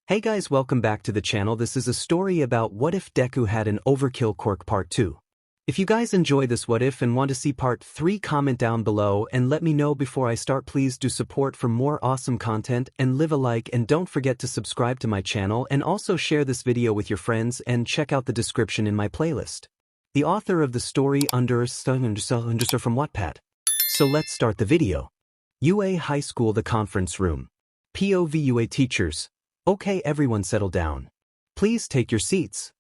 Hey guys, welcome back to the channel. This is a story about what if Deku had an Overkill Quirk Part 2. If you guys enjoy this what if and want to see Part 3, comment down below and let me know before I start. Please do support for more awesome content and leave a like, and don't forget to subscribe to my channel and also share this video with your friends and check out the description in my playlist. The author of the story from Wattpad. So let's start the video. UA High School, the conference room. POV UA teachers. Okay, everyone settle down. Please take your seats.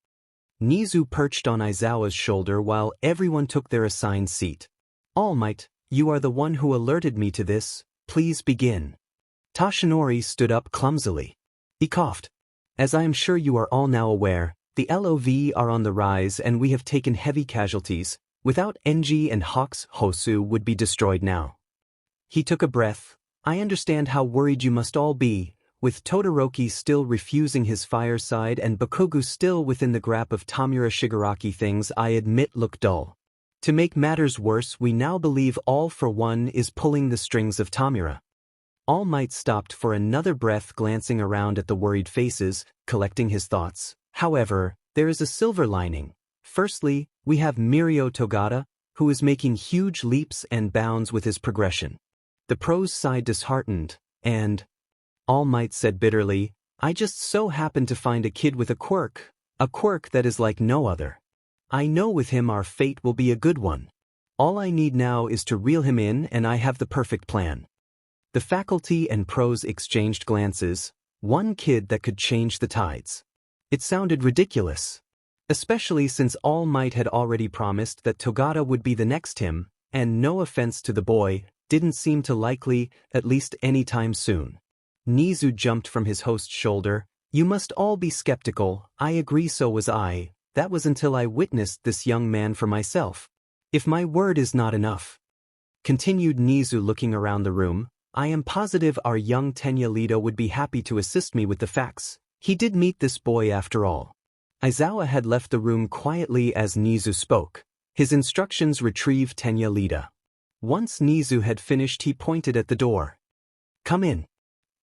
Nizu perched on Aizawa's shoulder while everyone took their assigned seat. All Might, you are the one who alerted me to this, please begin. Toshinori stood up clumsily. He coughed. As I am sure you are all now aware, the LOV are on the rise and we have taken heavy casualties. Without Enji and Hawks, Hosu would be destroyed now. He took a breath. I understand how worried you must all be, with Todoroki still refusing his fireside and Bakugo still within the grasp of Tamura Shigaraki. Things I admit look dull. To make matters worse, we now believe All for One is pulling the strings of Tamura. All Might stopped for another breath, glancing around at the worried faces, collecting his thoughts. However, there is a silver lining. Firstly, we have Mirio Togata, who is making huge leaps and bounds with his progression. The pros sighed disheartened, and All Might said bitterly, I just so happened to find a kid with a quirk that is like no other. I know with him our fate will be a good one. All I need now is to reel him in, and I have the perfect plan. The faculty and pros exchanged glances. One kid that could change the tides. It sounded ridiculous. Especially since All Might had already promised that Togata would be the next him, and no offense to the boy, didn't seem too likely, at least anytime soon. Nizu jumped from his host's shoulder. You must all be skeptical. I agree, so was I. That was until I witnessed this young man for myself. If my word is not enough, continued Nizu, looking around the room, I am positive our young Tenya Lito would be happy to assist me with the facts. He did meet this boy after all. Aizawa had left the room quietly as Nizu spoke. His instructions: retrieve Tenya Lito. Once Nizu had finished, he pointed at the door. Come in,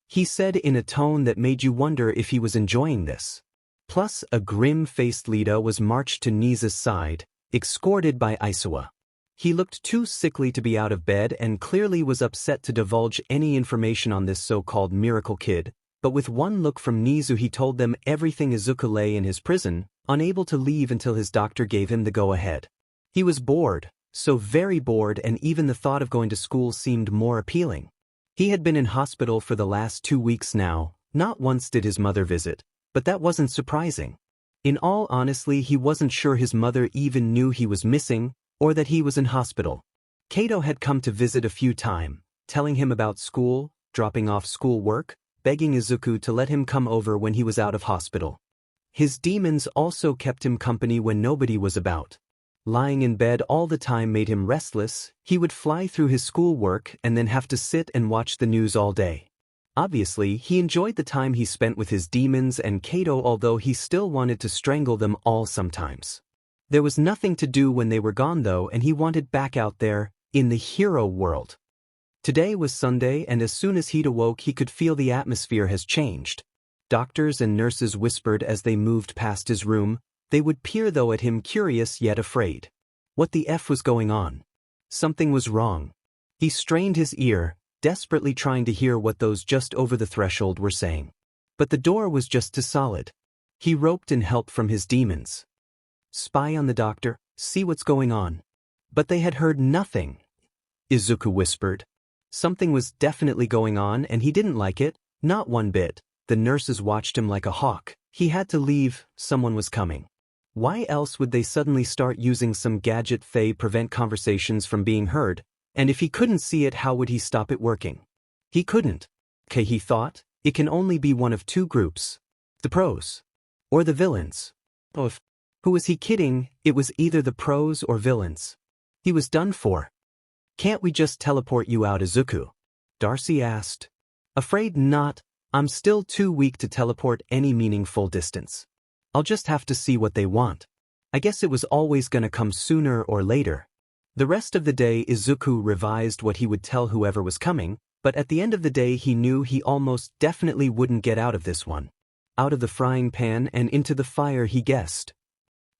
he said in a tone that made you wonder if he was enjoying this. Plus, a grim-faced Lito was marched to Nizu's side, escorted by Aizawa. He looked too sickly to be out of bed and clearly was upset to divulge any information on this so-called miracle kid, but with one look from Nizu he told them everything. Izuku lay in his prison, unable to leave until his doctor gave him the go-ahead. He was bored, so very bored, and even the thought of going to school seemed more appealing. He had been in hospital for the last 2 weeks now. Not once did his mother visit, but that wasn't surprising. In all honesty, he wasn't sure his mother even knew he was missing, or that he was in hospital. Kato had come to visit a few times, telling him about school, dropping off schoolwork, begging Izuku to let him come over when he was out of hospital. His demons also kept him company when nobody was about. Lying in bed all the time made him restless. He would fly through his schoolwork and then have to sit and watch the news all day. Obviously, he enjoyed the time he spent with his demons and Kato, although he still wanted to strangle them all sometimes. There was nothing to do when they were gone though, and he wanted back out there, in the hero world. Today was Sunday, and as soon as he'd awoke he could feel the atmosphere has changed. Doctors and nurses whispered as they moved past his room. They would peer though at him, curious yet afraid. What the F was going on? Something was wrong. He strained his ear, desperately trying to hear what those just over the threshold were saying. But the door was just too solid. He roped in help from his demons. Spy on the doctor, see what's going on. But they had heard nothing. Izuku whispered. Something was definitely going on and he didn't like it, not one bit. The nurses watched him like a hawk. He had to leave, someone was coming. Why else would they suddenly start using some gadget to prevent conversations from being heard? And if he couldn't see it, how would he stop it working? He couldn't. Okay, he thought, it can only be one of two groups. The pros. Or the villains. Oh, who was he kidding? It was either the pros or villains. He was done for. Can't we just teleport you out, Izuku? Darcy asked. Afraid not. I'm still too weak to teleport any meaningful distance. I'll just have to see what they want. I guess it was always gonna come sooner or later. The rest of the day Izuku revised what he would tell whoever was coming, but at the end of the day he knew he almost definitely wouldn't get out of this one. out of the frying pan and into the fire, he guessed.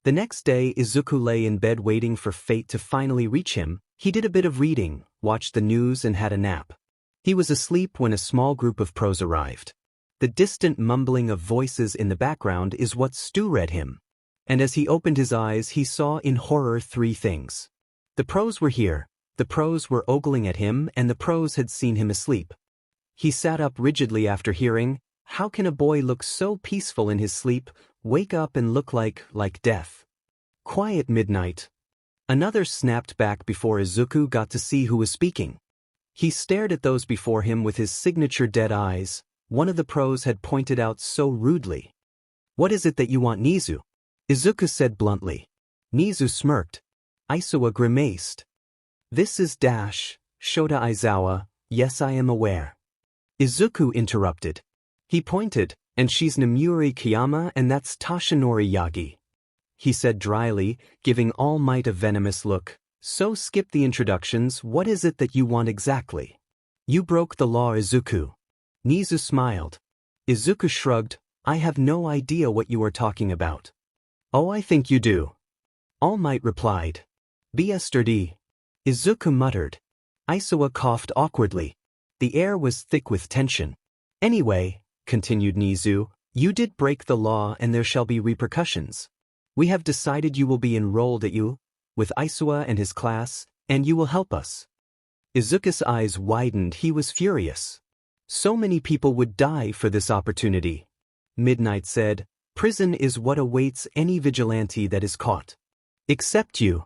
The next day, Izuku lay in bed waiting for fate to finally reach him. He did a bit of reading, watched the news, and had a nap. He was asleep when a small group of pros arrived. The distant mumbling of voices in the background is what Stu read him. And as he opened his eyes, he saw in horror 3 things. The pros were here, the pros were ogling at him, and the pros had seen him asleep. He sat up rigidly after hearing, "How can a boy look so peaceful in his sleep, wake up and look like death?" Quiet midnight. Another snapped back before Izuku got to see who was speaking. He stared at those before him with his signature dead eyes. One of the pros had pointed out so rudely. "What is it that you want, Nizu?" Izuku said bluntly. Nizu smirked. Aizawa grimaced. "This is Shota Aizawa, yes I am aware." Izuku interrupted. He pointed, "And she's Namuri Kiyama and that's Tashinori Yagi," he said dryly, giving All Might a venomous look. "So skip the introductions, what is it that you want exactly?" "You broke the law, Izuku." Nizu smiled. Izuku shrugged. "I have no idea what you are talking about." "Oh, I think you do." All Might replied. "Be sturdy." Izuku muttered. Aizawa coughed awkwardly. The air was thick with tension. "Anyway," continued Nizu, "you did break the law and there shall be repercussions. We have decided you will be enrolled at U with Aizawa and his class, and you will help us." Izuku's eyes widened. He was furious. So many people would die for this opportunity. Midnight said, "Prison is what awaits any vigilante that is caught." "Except you,"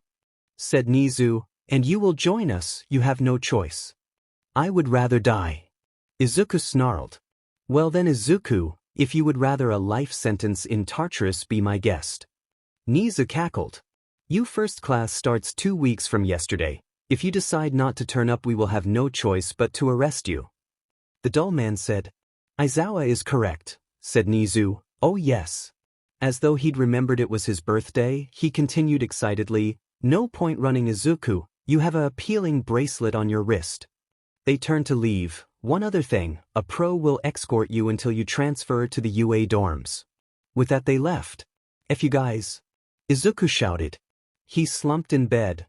said Nizu, "and you will join us, you have no choice." "I would rather die." Izuku snarled. "Well then, Izuku, if you would rather a life sentence in Tartarus, be my guest." Nizu cackled. "You first class starts 2 weeks from yesterday. If you decide not to turn up, we will have no choice but to arrest you." The dull man said. "Aizawa is correct," said Nizu. "Oh yes." As though he'd remembered it was his birthday, he continued excitedly, "No point running, Izuku, you have a appealing bracelet on your wrist." They turned to leave. "One other thing, a pro will escort you until you transfer to the UA dorms." With that they left. "F you guys," Izuku shouted. He slumped in bed.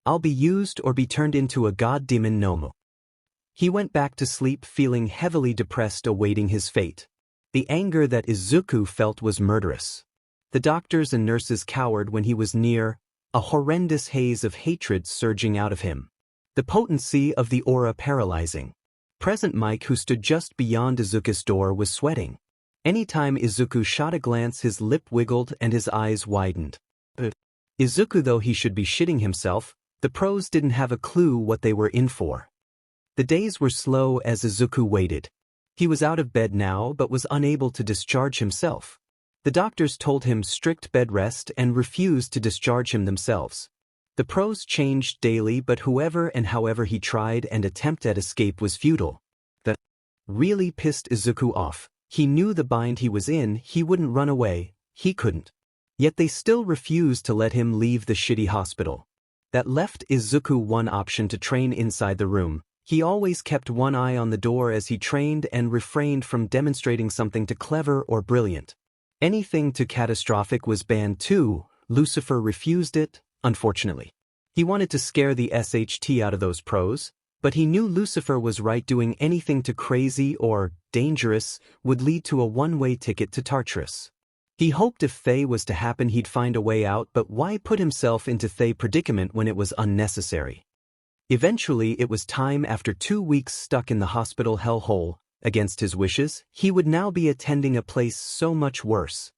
I'll be used or be turned into a god demon Nomu." He went back to sleep feeling heavily depressed, awaiting his fate. The anger that Izuku felt was murderous. The doctors and nurses cowered when he was near, a horrendous haze of hatred surging out of him. The potency of the aura paralyzing. Present Mike, who stood just beyond Izuku's door, was sweating. Anytime Izuku shot a glance, his lip wiggled and his eyes widened. Izuku, though he should be shitting himself, the pros didn't have a clue what they were in for. The days were slow as Izuku waited. He was out of bed now but was unable to discharge himself. The doctors told him strict bed rest and refused to discharge him themselves. The pros changed daily, but whoever and however he tried and attempt at escape was futile. That really pissed Izuku off. He knew the bind he was in, he wouldn't run away, he couldn't. Yet they still refused to let him leave the shitty hospital. That left Izuku one option: to train inside the room. He always kept one eye on the door as he trained and refrained from demonstrating something too clever or brilliant. Anything too catastrophic was banned too. Lucifer refused it, unfortunately. He wanted to scare the SHT out of those pros, but he knew Lucifer was right. Doing anything too crazy or dangerous would lead to a one-way ticket to Tartarus. He hoped if Thay was to happen he'd find a way out, but why put himself into Thay predicament when it was unnecessary? Eventually it was time. After 2 weeks stuck in the hospital hellhole, against his wishes, he would now be attending a place so much worse.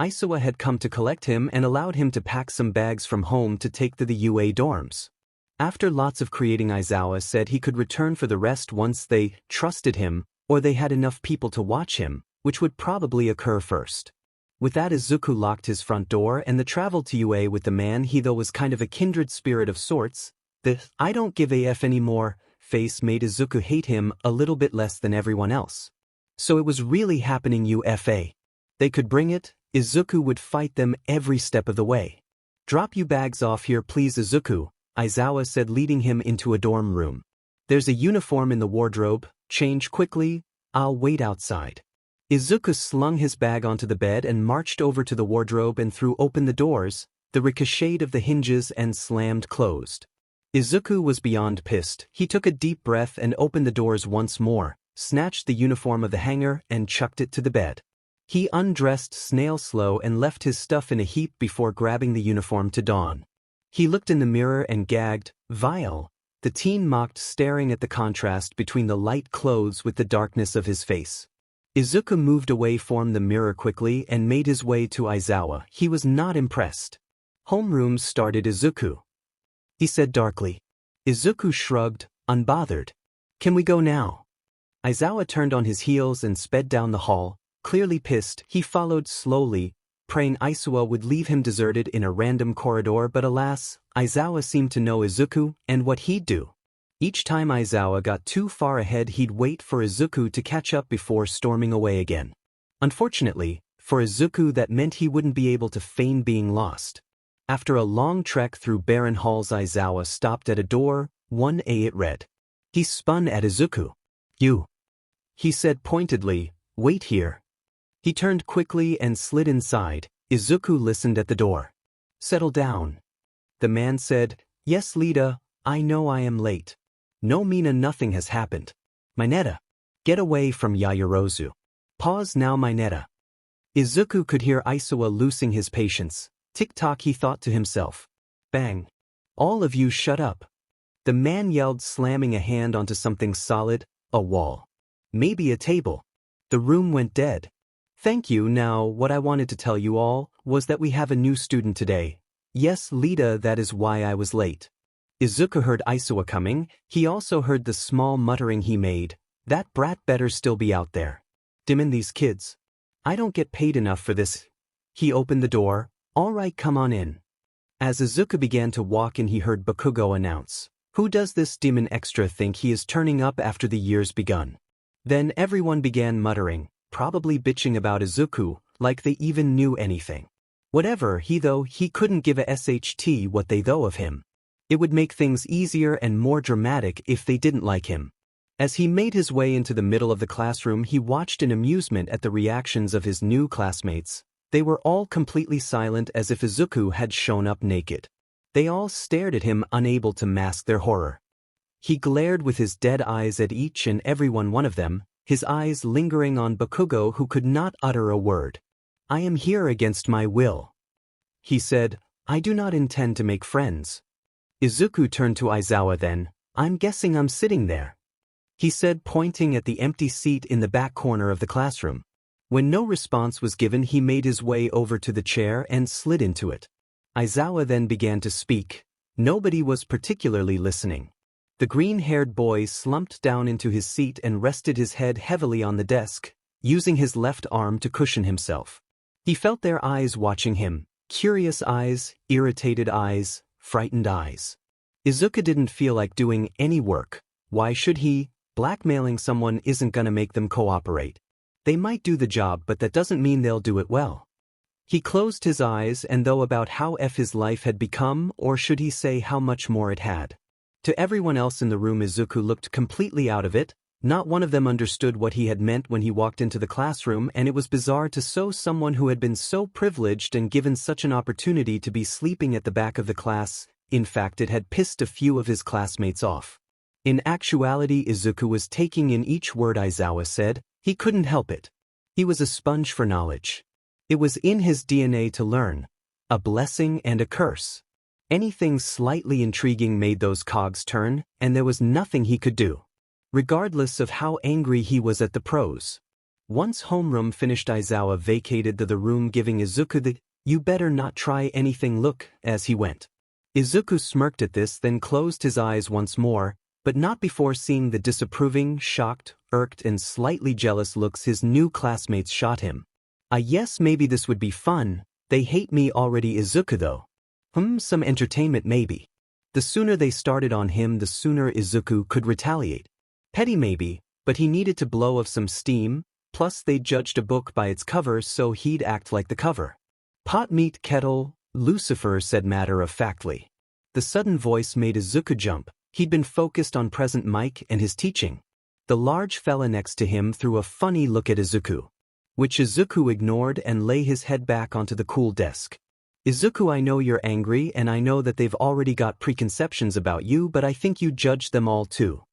Aizawa had come to collect him and allowed him to pack some bags from home to take to the UA dorms. After lots of creating, Aizawa said he could return for the rest once they trusted him, or they had enough people to watch him, which would probably occur first. With that, Izuku locked his front door and the traveled to UA with the man he thought was kind of a kindred spirit of sorts. The "I don't give a f anymore" face made Izuku hate him a little bit less than everyone else. So it was really happening, UFA. They could bring it, Izuku would fight them every step of the way. "Drop you bags off here please, Izuku," Aizawa said, leading him into a dorm room. "There's a uniform in the wardrobe, change quickly, I'll wait outside." Izuku slung his bag onto the bed and marched over to the wardrobe and threw open the doors, the ricocheted of the hinges and slammed closed. Izuku was beyond pissed. He took a deep breath and opened the doors once more, snatched the uniform of the hanger and chucked it to the bed. He undressed snail-slow and left his stuff in a heap before grabbing the uniform to don. He looked in the mirror and gagged, "Vile," the teen mocked, staring at the contrast between the light clothes with the darkness of his face. Izuku moved away from the mirror quickly and made his way to Aizawa. He was not impressed. "Homeroom started, Izuku," he said darkly. Izuku shrugged, unbothered. "Can we go now?" Aizawa turned on his heels and sped down the hall. Clearly pissed, he followed slowly, praying Aizawa would leave him deserted in a random corridor, but alas, Aizawa seemed to know Izuku and what he'd do. Each time Aizawa got too far ahead, he'd wait for Izuku to catch up before storming away again. Unfortunately, for Izuku that meant he wouldn't be able to feign being lost. After a long trek through barren halls, Aizawa stopped at a door, 1A it read. He spun at Izuku. "You," he said pointedly, "wait here." He turned quickly and slid inside. Izuku listened at the door. "Settle down." The man said, "Yes, Lita, I know I am late. No, Mina, nothing has happened. Mineta, get away from Yaoyorozu. Pause now, Mineta." Izuku could hear Aizawa losing his patience. "Tick-tock," he thought to himself. Bang. "All of you shut up." The man yelled, slamming a hand onto something solid, a wall. Maybe a table. The room went dead. "Thank you. Now, what I wanted to tell you all was that we have a new student today." "Yes, Lita, that is why I was late." Izuku heard Aizawa coming. He also heard the small muttering he made. "That brat better still be out there. Dimmin these kids. I don't get paid enough for this." He opened the door. "All right, come on in." As Izuku began to walk in, he heard Bakugo announce, "Who does this demon extra think he is turning up after the year's begun?" Then everyone began muttering, probably bitching about Izuku, like they even knew anything. Whatever, he couldn't give a SHT what they thought of him. It would make things easier and more dramatic if they didn't like him. As he made his way into the middle of the classroom, he watched in amusement at the reactions of his new classmates. They were all completely silent, as if Izuku had shown up naked. They all stared at him, unable to mask their horror. He glared with his dead eyes at each and every one of them, his eyes lingering on Bakugo, who could not utter a word. "I am here against my will," he said. "I do not intend to make friends." Izuku turned to Aizawa then. "I'm guessing I'm sitting there," he said, pointing at the empty seat in the back corner of the classroom. When no response was given, he made his way over to the chair and slid into it. Aizawa then began to speak. Nobody was particularly listening. The green-haired boy slumped down into his seat and rested his head heavily on the desk, using his left arm to cushion himself. He felt their eyes watching him, curious eyes, irritated eyes, frightened eyes. Izuku didn't feel like doing any work. Why should he? Blackmailing someone isn't gonna make them cooperate. They might do the job, but that doesn't mean they'll do it well. He closed his eyes and thought about how his life had become, or should he say how much more it had. To everyone else in the room, Izuku looked completely out of it. Not one of them understood what he had meant when he walked into the classroom, and it was bizarre to someone who had been so privileged and given such an opportunity to be sleeping at the back of the class. In fact, it had pissed a few of his classmates off. In actuality, Izuku was taking in each word Aizawa said. He couldn't help it. He was a sponge for knowledge. It was in his DNA to learn. A blessing and a curse. Anything slightly intriguing made those cogs turn, and there was nothing he could do. Regardless of how angry he was at the pros. Once homeroom finished, Aizawa vacated the room, giving Izuku the "you better not try anything" look as he went. Izuku smirked at this, then closed his eyes once more, but not before seeing the disapproving, shocked, irked, and slightly jealous looks his new classmates shot him. Yes, maybe this would be fun. They hate me already, Izuku though. Some entertainment maybe. The sooner they started on him, the sooner Izuku could retaliate. Petty maybe, but he needed to blow off some steam, plus they judged a book by its cover, so he'd act like the cover. "Pot meet kettle," Lucifer said matter-of-factly. The sudden voice made Izuku jump. He'd been focused on present Mike and his teaching. The large fella next to him threw a funny look at Izuku. which Izuku ignored and lay his head back onto the cool desk. Izuku, I know you're angry and I know that they've already got preconceptions about you, but I think you judged them all too.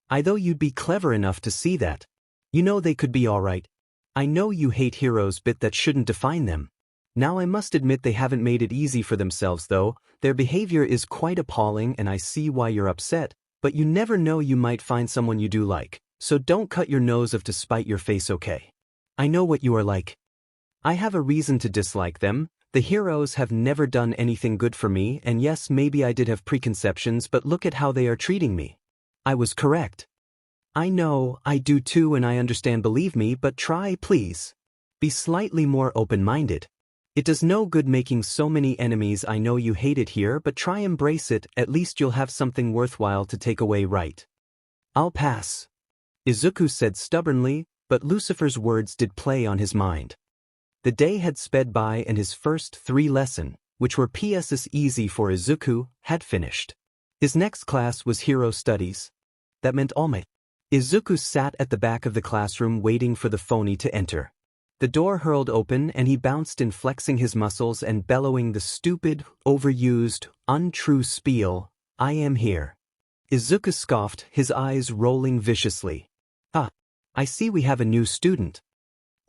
I though you'd be clever enough to see that. You know they could be alright. I know you hate heroes, but that shouldn't define them. Now I must admit they haven't made it easy for themselves though. Their behavior is quite appalling and I see why you're upset, but you never know, you might find someone you do like, so don't cut your nose off to spite your face, okay? I know what you are like. I have a reason to dislike them. The heroes have never done anything good for me, and yes, maybe I did have preconceptions, but look at how they are treating me. I was correct. I know, I do too, and I understand, believe me, but try, please. Be slightly more open-minded. It does no good making so many enemies. I know you hate it here, but try embrace it, at least you'll have something worthwhile to take away, right? I'll pass. Izuku said stubbornly, but Lucifer's words did play on his mind. The day had sped by and his first 3 lessons, which were PSS easy for Izuku, had finished. His next class was Hero Studies. That meant All Might. Izuku sat at the back of the classroom waiting for the phony to enter. The door hurled open and he bounced in, flexing his muscles and bellowing the stupid, overused, untrue spiel, "I am here." Izuku scoffed, his eyes rolling viciously. "Ah, I see we have a new student."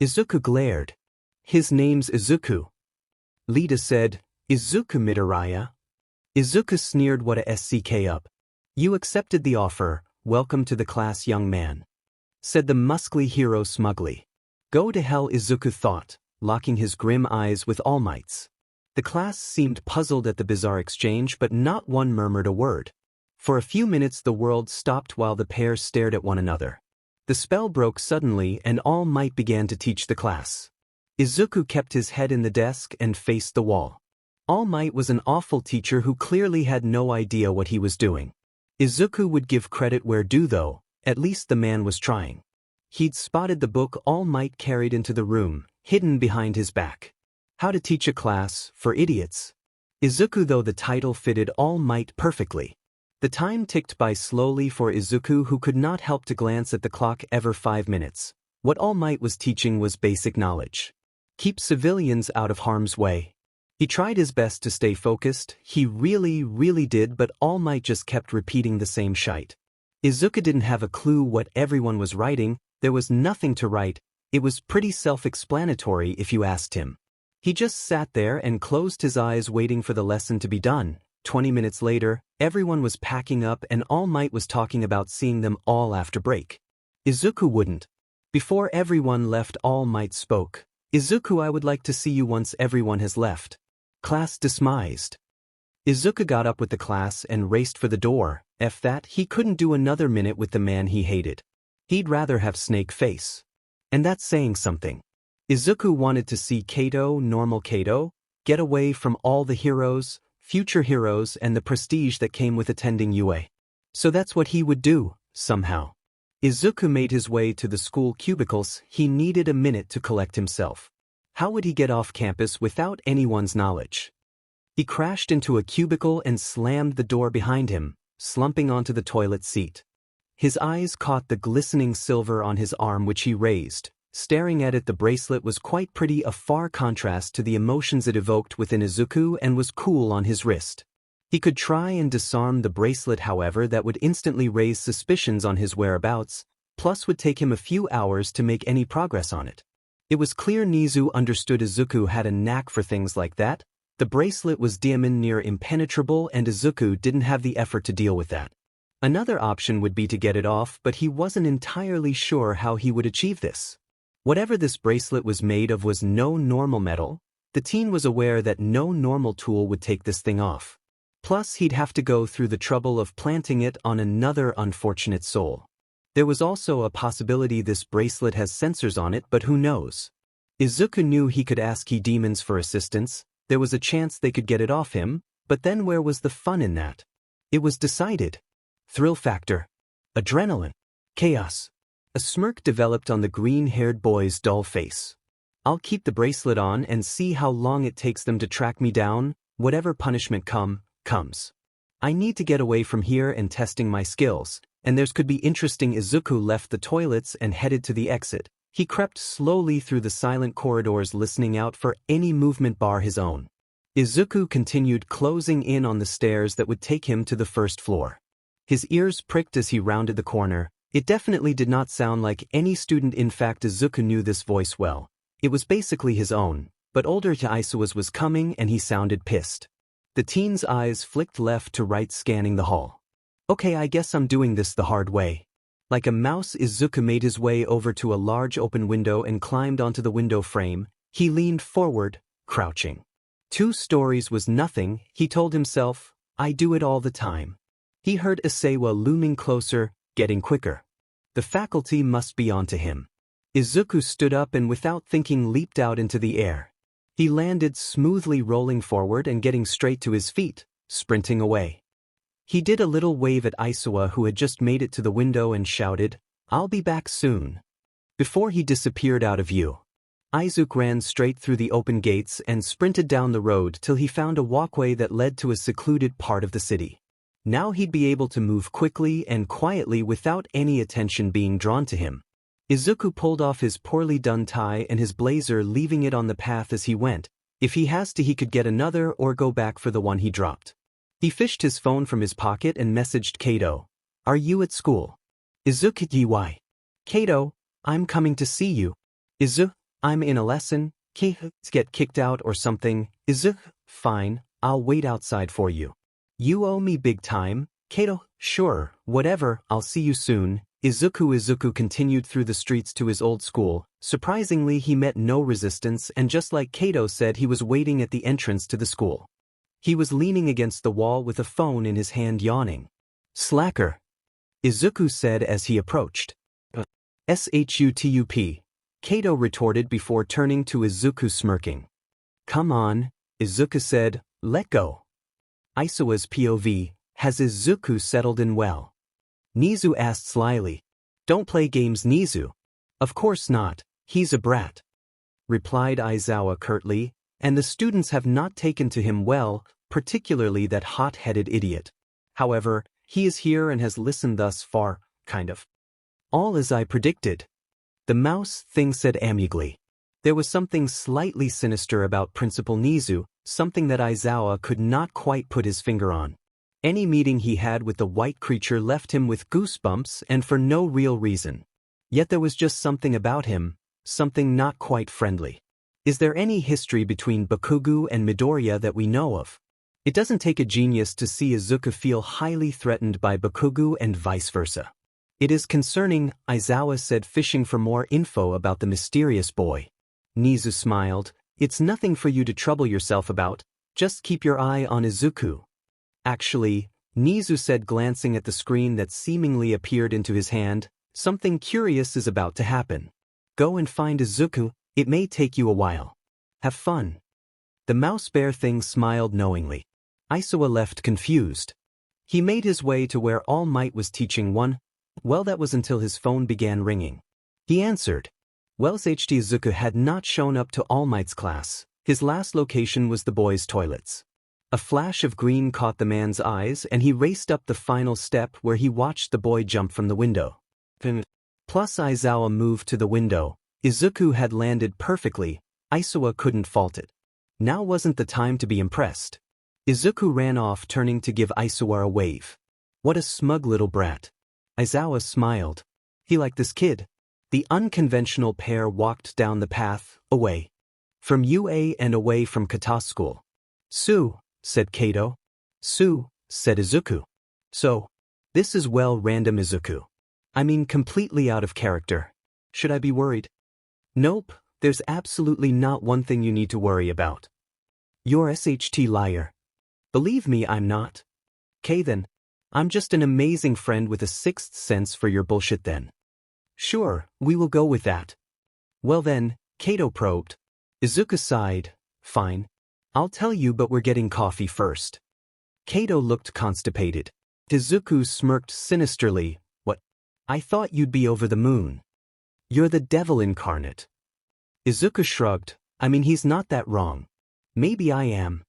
Izuku glared. "His name's Izuku." Lita said, "Izuku Midoriya?" Izuku sneered, "What a SCK up. You accepted the offer, welcome to the class, young man," said the muscly hero smugly. Go to hell, Izuku thought, locking his grim eyes with All Might's. The class seemed puzzled at the bizarre exchange, but not one murmured a word. For a few minutes the world stopped while the pair stared at one another. The spell broke suddenly and All Might began to teach the class. Izuku kept his head in the desk and faced the wall. All Might was an awful teacher who clearly had no idea what he was doing. Izuku would give credit where due though, at least the man was trying. He'd spotted the book All Might carried into the room, hidden behind his back. How to Teach a Class for Idiots. Izuku, though the title fitted All Might perfectly. The time ticked by slowly for Izuku, who could not help to glance at the clock every 5 minutes. What All Might was teaching was basic knowledge. Keep civilians out of harm's way. He tried his best to stay focused, he really did, but All Might just kept repeating the same shite. Izuku didn't have a clue what everyone was writing. There was nothing to write. It was pretty self-explanatory if you asked him. He just sat there and closed his eyes waiting for the lesson to be done. 20 minutes later, everyone was packing up and All Might was talking about seeing them all after break. Izuku wouldn't. Before everyone left, All Might spoke. Izuku, I would like to see you once everyone has left. Class dismissed. Izuku got up with the class and raced for the door. F that, he couldn't do another minute with the man he hated. He'd rather have Snake Face. And that's saying something. Izuku wanted to see Kato, normal Kato, get away from all the heroes, future heroes, and the prestige that came with attending UA. So that's what he would do, somehow. Izuku made his way to the school cubicles. He needed a minute to collect himself. How would he get off campus without anyone's knowledge? He crashed into a cubicle and slammed the door behind him, slumping onto the toilet seat. His eyes caught the glistening silver on his arm, which he raised. Staring at it, the bracelet was quite pretty, a far contrast to the emotions it evoked within Izuku, and was cool on his wrist. He could try and disarm the bracelet, however, that would instantly raise suspicions on his whereabouts, plus would take him a few hours to make any progress on it. It was clear Nizu understood Izuku had a knack for things like that. The bracelet was damn near impenetrable and Izuku didn't have the effort to deal with that. Another option would be to get it off, but he wasn't entirely sure how he would achieve this. Whatever this bracelet was made of was no normal metal. The teen was aware that no normal tool would take this thing off. Plus, he'd have to go through the trouble of planting it on another unfortunate soul. There was also a possibility this bracelet has sensors on it, but who knows? Izuku knew he could ask key demons for assistance. There was a chance they could get it off him, but then where was the fun in that? It was decided. Thrill factor. Adrenaline. Chaos. A smirk developed on the green-haired boy's dull face. I'll keep the bracelet on and see how long it takes them to track me down. Whatever punishment comes. I need to get away from here and testing my skills, and theirs could be interesting. Izuku left the toilets and headed to the exit. He crept slowly through the silent corridors, listening out for any movement bar his own. Izuku continued closing in on the stairs that would take him to the first floor. His ears pricked as he rounded the corner. It definitely did not sound like any student. In fact, Izuku knew this voice well. It was basically his own, but older 𝙎𝙪𝙢𝙧 was coming and he sounded pissed. The teen's eyes flicked left to right, scanning the hall. Okay, I guess I'm doing this the hard way. Like a mouse, Izuku made his way over to a large open window and climbed onto the window frame. He leaned forward, crouching. 2 stories was nothing, he told himself. I do it all the time. He heard 𝙎𝙧𝙧 looming closer, getting quicker. The faculty must be onto him. Izuku stood up and without thinking leaped out into the air. He landed smoothly, rolling forward and getting straight to his feet, sprinting away. He did a little wave at 𝙎𝙧𝙧, who had just made it to the window, and shouted, "I'll be back soon." Before he disappeared out of view, Izuku ran straight through the open gates and sprinted down the road till he found a walkway that led to a secluded part of the city. Now he'd be able to move quickly and quietly without any attention being drawn to him. Izuku pulled off his poorly done tie and his blazer, leaving it on the path as he went. If he has to, he could get another or go back for the one he dropped. He fished his phone from his pocket and messaged Kato. "Are you at school?" Izuku, "Why?" "Kato, I'm coming to see you." "Izuku, I'm in a lesson." "Kato, get kicked out or something." "Izuku, fine, I'll wait outside for you." "You owe me big time." "Kato, sure, whatever, I'll see you soon." Izuku continued through the streets to his old school. Surprisingly, he met no resistance, and just like Kato said, he was waiting at the entrance to the school. He was leaning against the wall with a phone in his hand, yawning. "Slacker," Izuku said as he approached. "Shutup," Kato retorted before turning to Izuku, smirking. "Come on," Izuku said, "let go." 𝙎𝙧𝙧's POV, has Izuku settled in well? Nizu asked slyly. "Don't play games, Nizu." "Of course not, he's a brat," replied Aizawa curtly, "and the students have not taken to him well, particularly that hot-headed idiot. However, he is here and has listened thus far, kind of. All as I predicted." The mouse thing said amicably. There was something slightly sinister about Principal Nizu, something that Aizawa could not quite put his finger on. Any meeting he had with the white creature left him with goosebumps, and for no real reason. Yet there was just something about him, something not quite friendly. Is there any history between Bakugo and Midoriya that we know of? It doesn't take a genius to see Izuku feel highly threatened by Bakugo and vice versa. "It is concerning," Aizawa said, fishing for more info about the mysterious boy. Nizu smiled. "It's nothing for you to trouble yourself about, just keep your eye on Izuku." "Actually," Nizu said, glancing at the screen that seemingly appeared into his hand, "something curious is about to happen. Go and find Izuku, it may take you a while. Have fun." The mouse bear thing smiled knowingly. 𝙎𝙧𝙧 left confused. He made his way to where All Might was teaching one. Well, that was until his phone began ringing. He answered. Izuku had not shown up to All Might's class. His last location was the boys' toilets. A flash of green caught the man's eyes and he raced up the final step, where he watched the boy jump from the window. Plus Aizawa moved to the window. Izuku had landed perfectly. 𝙎𝙧𝙧 couldn't fault it. Now wasn't the time to be impressed. Izuku ran off, turning to give 𝙎𝙧𝙧 a wave. What a smug little brat. Aizawa smiled. He liked this kid. The unconventional pair walked down the path, away from UA and away from Kata's school. "Su," said Kato. "Su," said Izuku. "So, this is well random, Izuku. I mean, completely out of character. Should I be worried?" "Nope, there's absolutely not one thing you need to worry about. You're SHT liar." "Believe me, I'm not." "'Kay then. I'm just an amazing friend with a sixth sense for your bullshit then." "Sure, we will go with that." "Well then," Kato probed. Izuku sighed. "Fine. I'll tell you, but we're getting coffee first." Kato looked constipated. Izuku smirked sinisterly. "What? I thought you'd be over the moon. You're the devil incarnate." Izuku shrugged. "I mean, he's not that wrong. Maybe I am."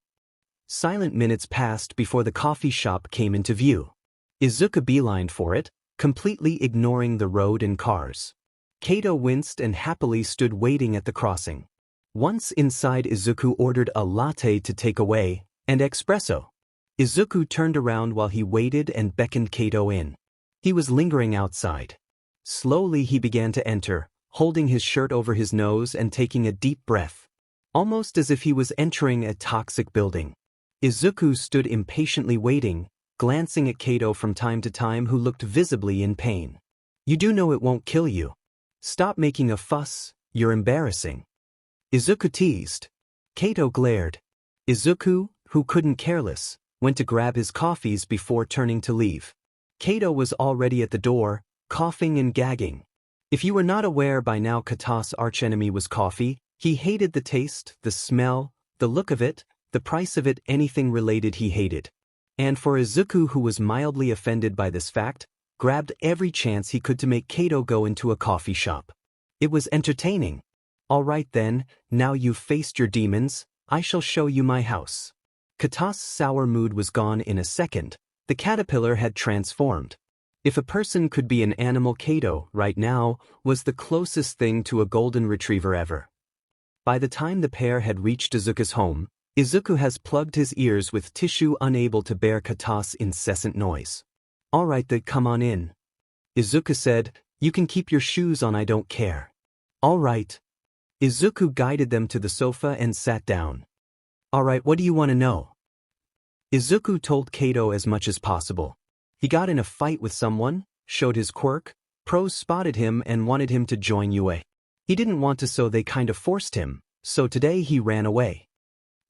Silent minutes passed before the coffee shop came into view. Izuku beelined for it, completely ignoring the road and cars. Kato winced and happily stood waiting at the crossing. Once inside, Izuku ordered a latte to take away, and espresso. Izuku turned around while he waited and beckoned Kato in. He was lingering outside. Slowly he began to enter, holding his shirt over his nose and taking a deep breath. Almost as if he was entering a toxic building. Izuku stood impatiently waiting, glancing at Kato from time to time, who looked visibly in pain. "You do know it won't kill you. Stop making a fuss, you're embarrassing," Izuku teased. Kato glared. Izuku, who couldn't care less, went to grab his coffees before turning to leave. Kato was already at the door, coughing and gagging. If you were not aware by now, Kata's archenemy was coffee. He hated the taste, the smell, the look of it, the price of it, anything related he hated. And for Izuku, who was mildly offended by this fact, grabbed every chance he could to make Kato go into a coffee shop. It was entertaining. "All right then, now you've faced your demons, I shall show you my house." Kata's sour mood was gone in a second. The caterpillar had transformed. If a person could be an animal, Kato, right now, was the closest thing to a golden retriever ever. By the time the pair had reached Izuku's home, Izuku has plugged his ears with tissue, unable to bear Kata's incessant noise. "All right then, come on in," Izuku said. "You can keep your shoes on, I don't care." "All right." Izuku guided them to the sofa and sat down. "All right, what do you want to know?" Izuku told Kato as much as possible. He got in a fight with someone, showed his quirk, pros spotted him and wanted him to join UA. He didn't want to, so they kind of forced him, so today he ran away.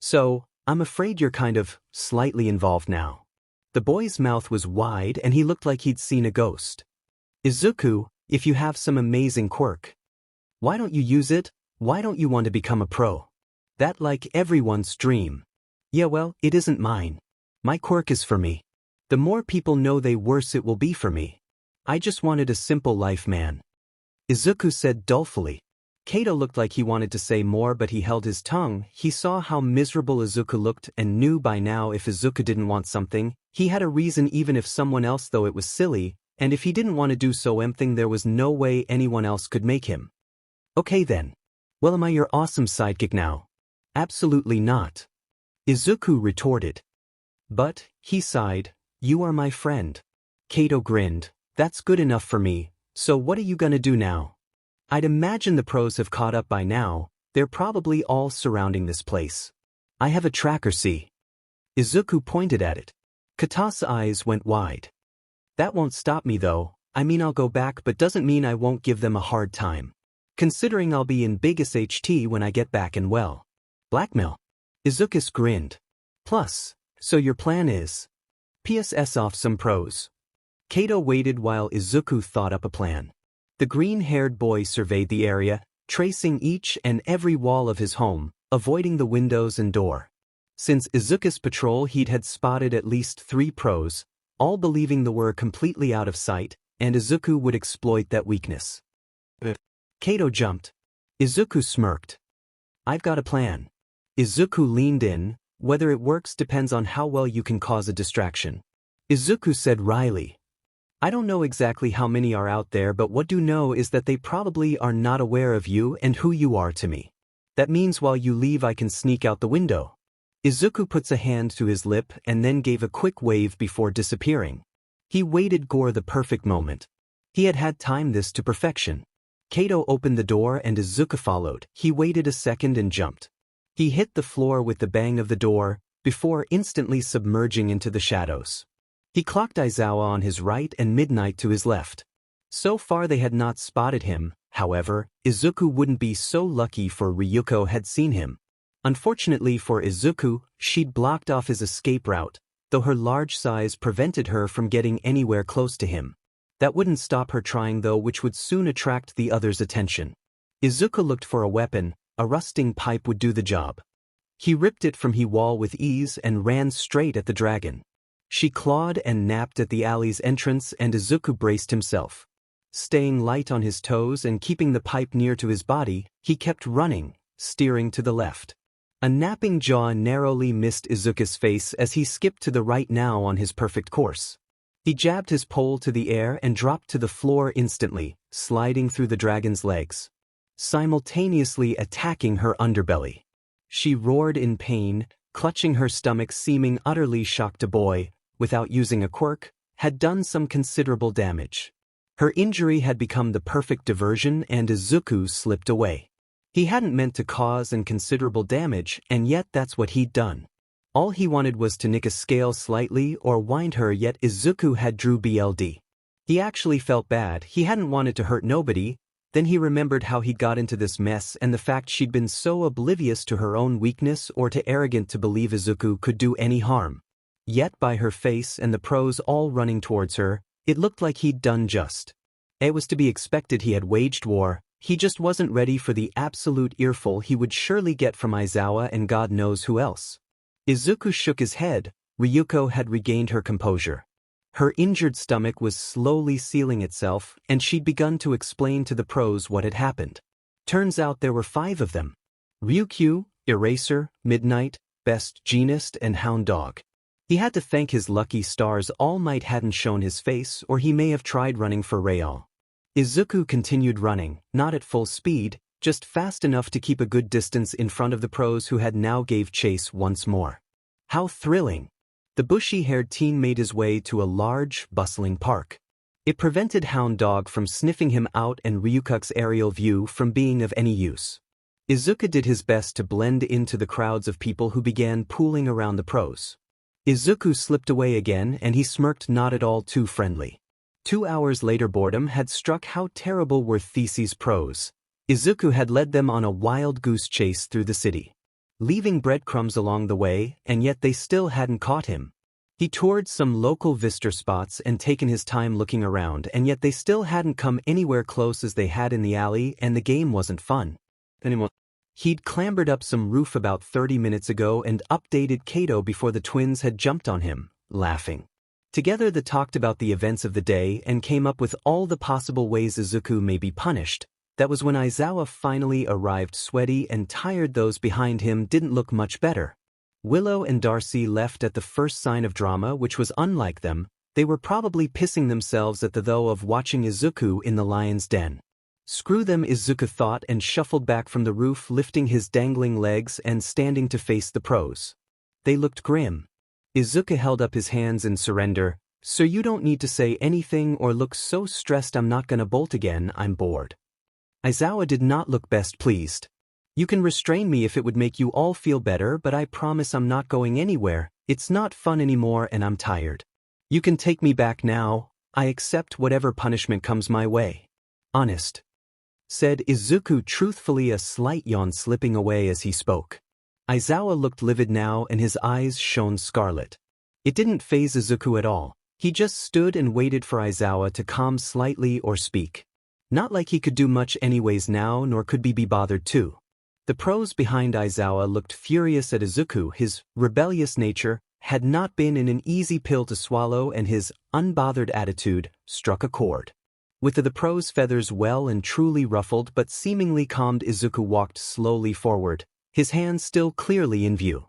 "So, I'm afraid you're kind of, slightly involved now." The boy's mouth was wide and he looked like he'd seen a ghost. "Izuku, if you have some amazing quirk, why don't you use it? Why don't you want to become a pro? That like everyone's dream." "Yeah, well, it isn't mine. My quirk is for me. The more people know, the worse it will be for me. I just wanted a simple life, man," Izuku said dolefully. Kato looked like he wanted to say more, but he held his tongue. He saw how miserable Izuku looked and knew by now if Izuku didn't want something, he had a reason, even if someone else, though it was silly, and if he didn't want to do something, there was no way anyone else could make him. "Okay then. Well, am I your awesome sidekick now?" "Absolutely not," Izuku retorted. "But," he sighed, "you are my friend." Kato grinned. "That's good enough for me, so what are you gonna do now?" "I'd imagine the pros have caught up by now, they're probably all surrounding this place. I have a tracker, see?" Izuku pointed at it. Kata's eyes went wide. "That won't stop me though. I mean, I'll go back, but doesn't mean I won't give them a hard time. Considering I'll be in big SHT when I get back, and well, blackmail." Izuku grinned. "Plus, so your plan is PSS off some pros." Kato waited while Izuku thought up a plan. The green-haired boy surveyed the area, tracing each and every wall of his home, avoiding the windows and door. Since Izuku's patrol, he'd had spotted at least 3 pros, all believing they were completely out of sight, and Izuku would exploit that weakness. Kato jumped. Izuku smirked. "I've got a plan." Izuku leaned in. "Whether it works depends on how well you can cause a distraction," Izuku said wryly. "I don't know exactly how many are out there, but what do know is that they probably are not aware of you and who you are to me. That means while you leave, I can sneak out the window." Izuku puts a hand to his lip and then gave a quick wave before disappearing. He waited for the perfect moment. He had timed this to perfection. Kato opened the door and Izuku followed. He waited a second and jumped. He hit the floor with the bang of the door, before instantly submerging into the shadows. He clocked Aizawa on his right and Midnight to his left. So far they had not spotted him. However, Izuku wouldn't be so lucky, for Ryuko had seen him. Unfortunately for Izuku, she'd blocked off his escape route, though her large size prevented her from getting anywhere close to him. That wouldn't stop her trying though, which would soon attract the others' attention. Izuku looked for a weapon. A rusting pipe would do the job. He ripped it from the wall with ease and ran straight at the dragon. She clawed and napped at the alley's entrance, and Izuku braced himself. Staying light on his toes and keeping the pipe near to his body, he kept running, steering to the left. A napping jaw narrowly missed Izuku's face as he skipped to the right, now on his perfect course. He jabbed his pole to the air and dropped to the floor instantly, sliding through the dragon's legs, simultaneously attacking her underbelly. She roared in pain, clutching her stomach, seeming utterly shocked. The boy, without using a quirk, had done some considerable damage. Her injury had become the perfect diversion and Izuku slipped away. He hadn't meant to cause considerable damage, and yet that's what he'd done. All he wanted was to nick a scale slightly or wind her, yet Izuku had drew BLD. He actually felt bad. He hadn't wanted to hurt nobody. Then he remembered how he'd got into this mess and the fact she'd been so oblivious to her own weakness or too arrogant to believe Izuku could do any harm. Yet by her face and the pros all running towards her, it looked like he'd done just. It was to be expected. He had waged war. He just wasn't ready for the absolute earful he would surely get from Aizawa and God knows who else. Izuku shook his head. Ryuko had regained her composure. Her injured stomach was slowly sealing itself, and she'd begun to explain to the pros what had happened. Turns out there were 5 of them. Ryukyu, Eraser, Midnight, Best Jeanist, and Hound Dog. He had to thank his lucky stars All Might hadn't shown his face, or he may have tried running for Real. Izuku continued running, not at full speed, just fast enough to keep a good distance in front of the pros who had now gave chase once more. How thrilling! The bushy-haired teen made his way to a large, bustling park. It prevented Hound Dog from sniffing him out and Ryuko's aerial view from being of any use. Izuku did his best to blend into the crowds of people who began pooling around the pros. Izuku slipped away again and he smirked, not at all too friendly. 2 hours later, boredom had struck. How terrible were Theseus' pros. Izuku had led them on a wild goose chase through the city, leaving breadcrumbs along the way, and yet they still hadn't caught him. He toured some local visitor spots and taken his time looking around, and yet they still hadn't come anywhere close as they had in the alley, and the game wasn't fun anymore. He'd clambered up some roof about 30 minutes ago and updated Kato before the twins had jumped on him, laughing. Together they talked about the events of the day and came up with all the possible ways Izuku may be punished. That was when Aizawa finally arrived, sweaty and tired. Those behind him didn't look much better. Willow and Darcy left at the first sign of drama, which was unlike them. They were probably pissing themselves at the thought of watching Izuku in the lion's den. Screw them, Izuku thought, and shuffled back from the roof, lifting his dangling legs and standing to face the pros. They looked grim. Izuku held up his hands in surrender. "So you don't need to say anything or look so stressed. I'm not gonna bolt again, I'm bored." Aizawa did not look best pleased. "You can restrain me if it would make you all feel better, but I promise I'm not going anywhere. It's not fun anymore and I'm tired. You can take me back now. I accept whatever punishment comes my way. Honest," said Izuku truthfully, a slight yawn slipping away as he spoke. Aizawa looked livid now and his eyes shone scarlet. It didn't faze Izuku at all. He just stood and waited for Aizawa to calm slightly or speak. Not like he could do much anyways now, nor could be bothered to. The pros behind Aizawa looked furious at Izuku. His rebellious nature had not been an easy pill to swallow, and his unbothered attitude struck a chord. With the pros' feathers well and truly ruffled but seemingly calmed, Izuku walked slowly forward, his hands still clearly in view.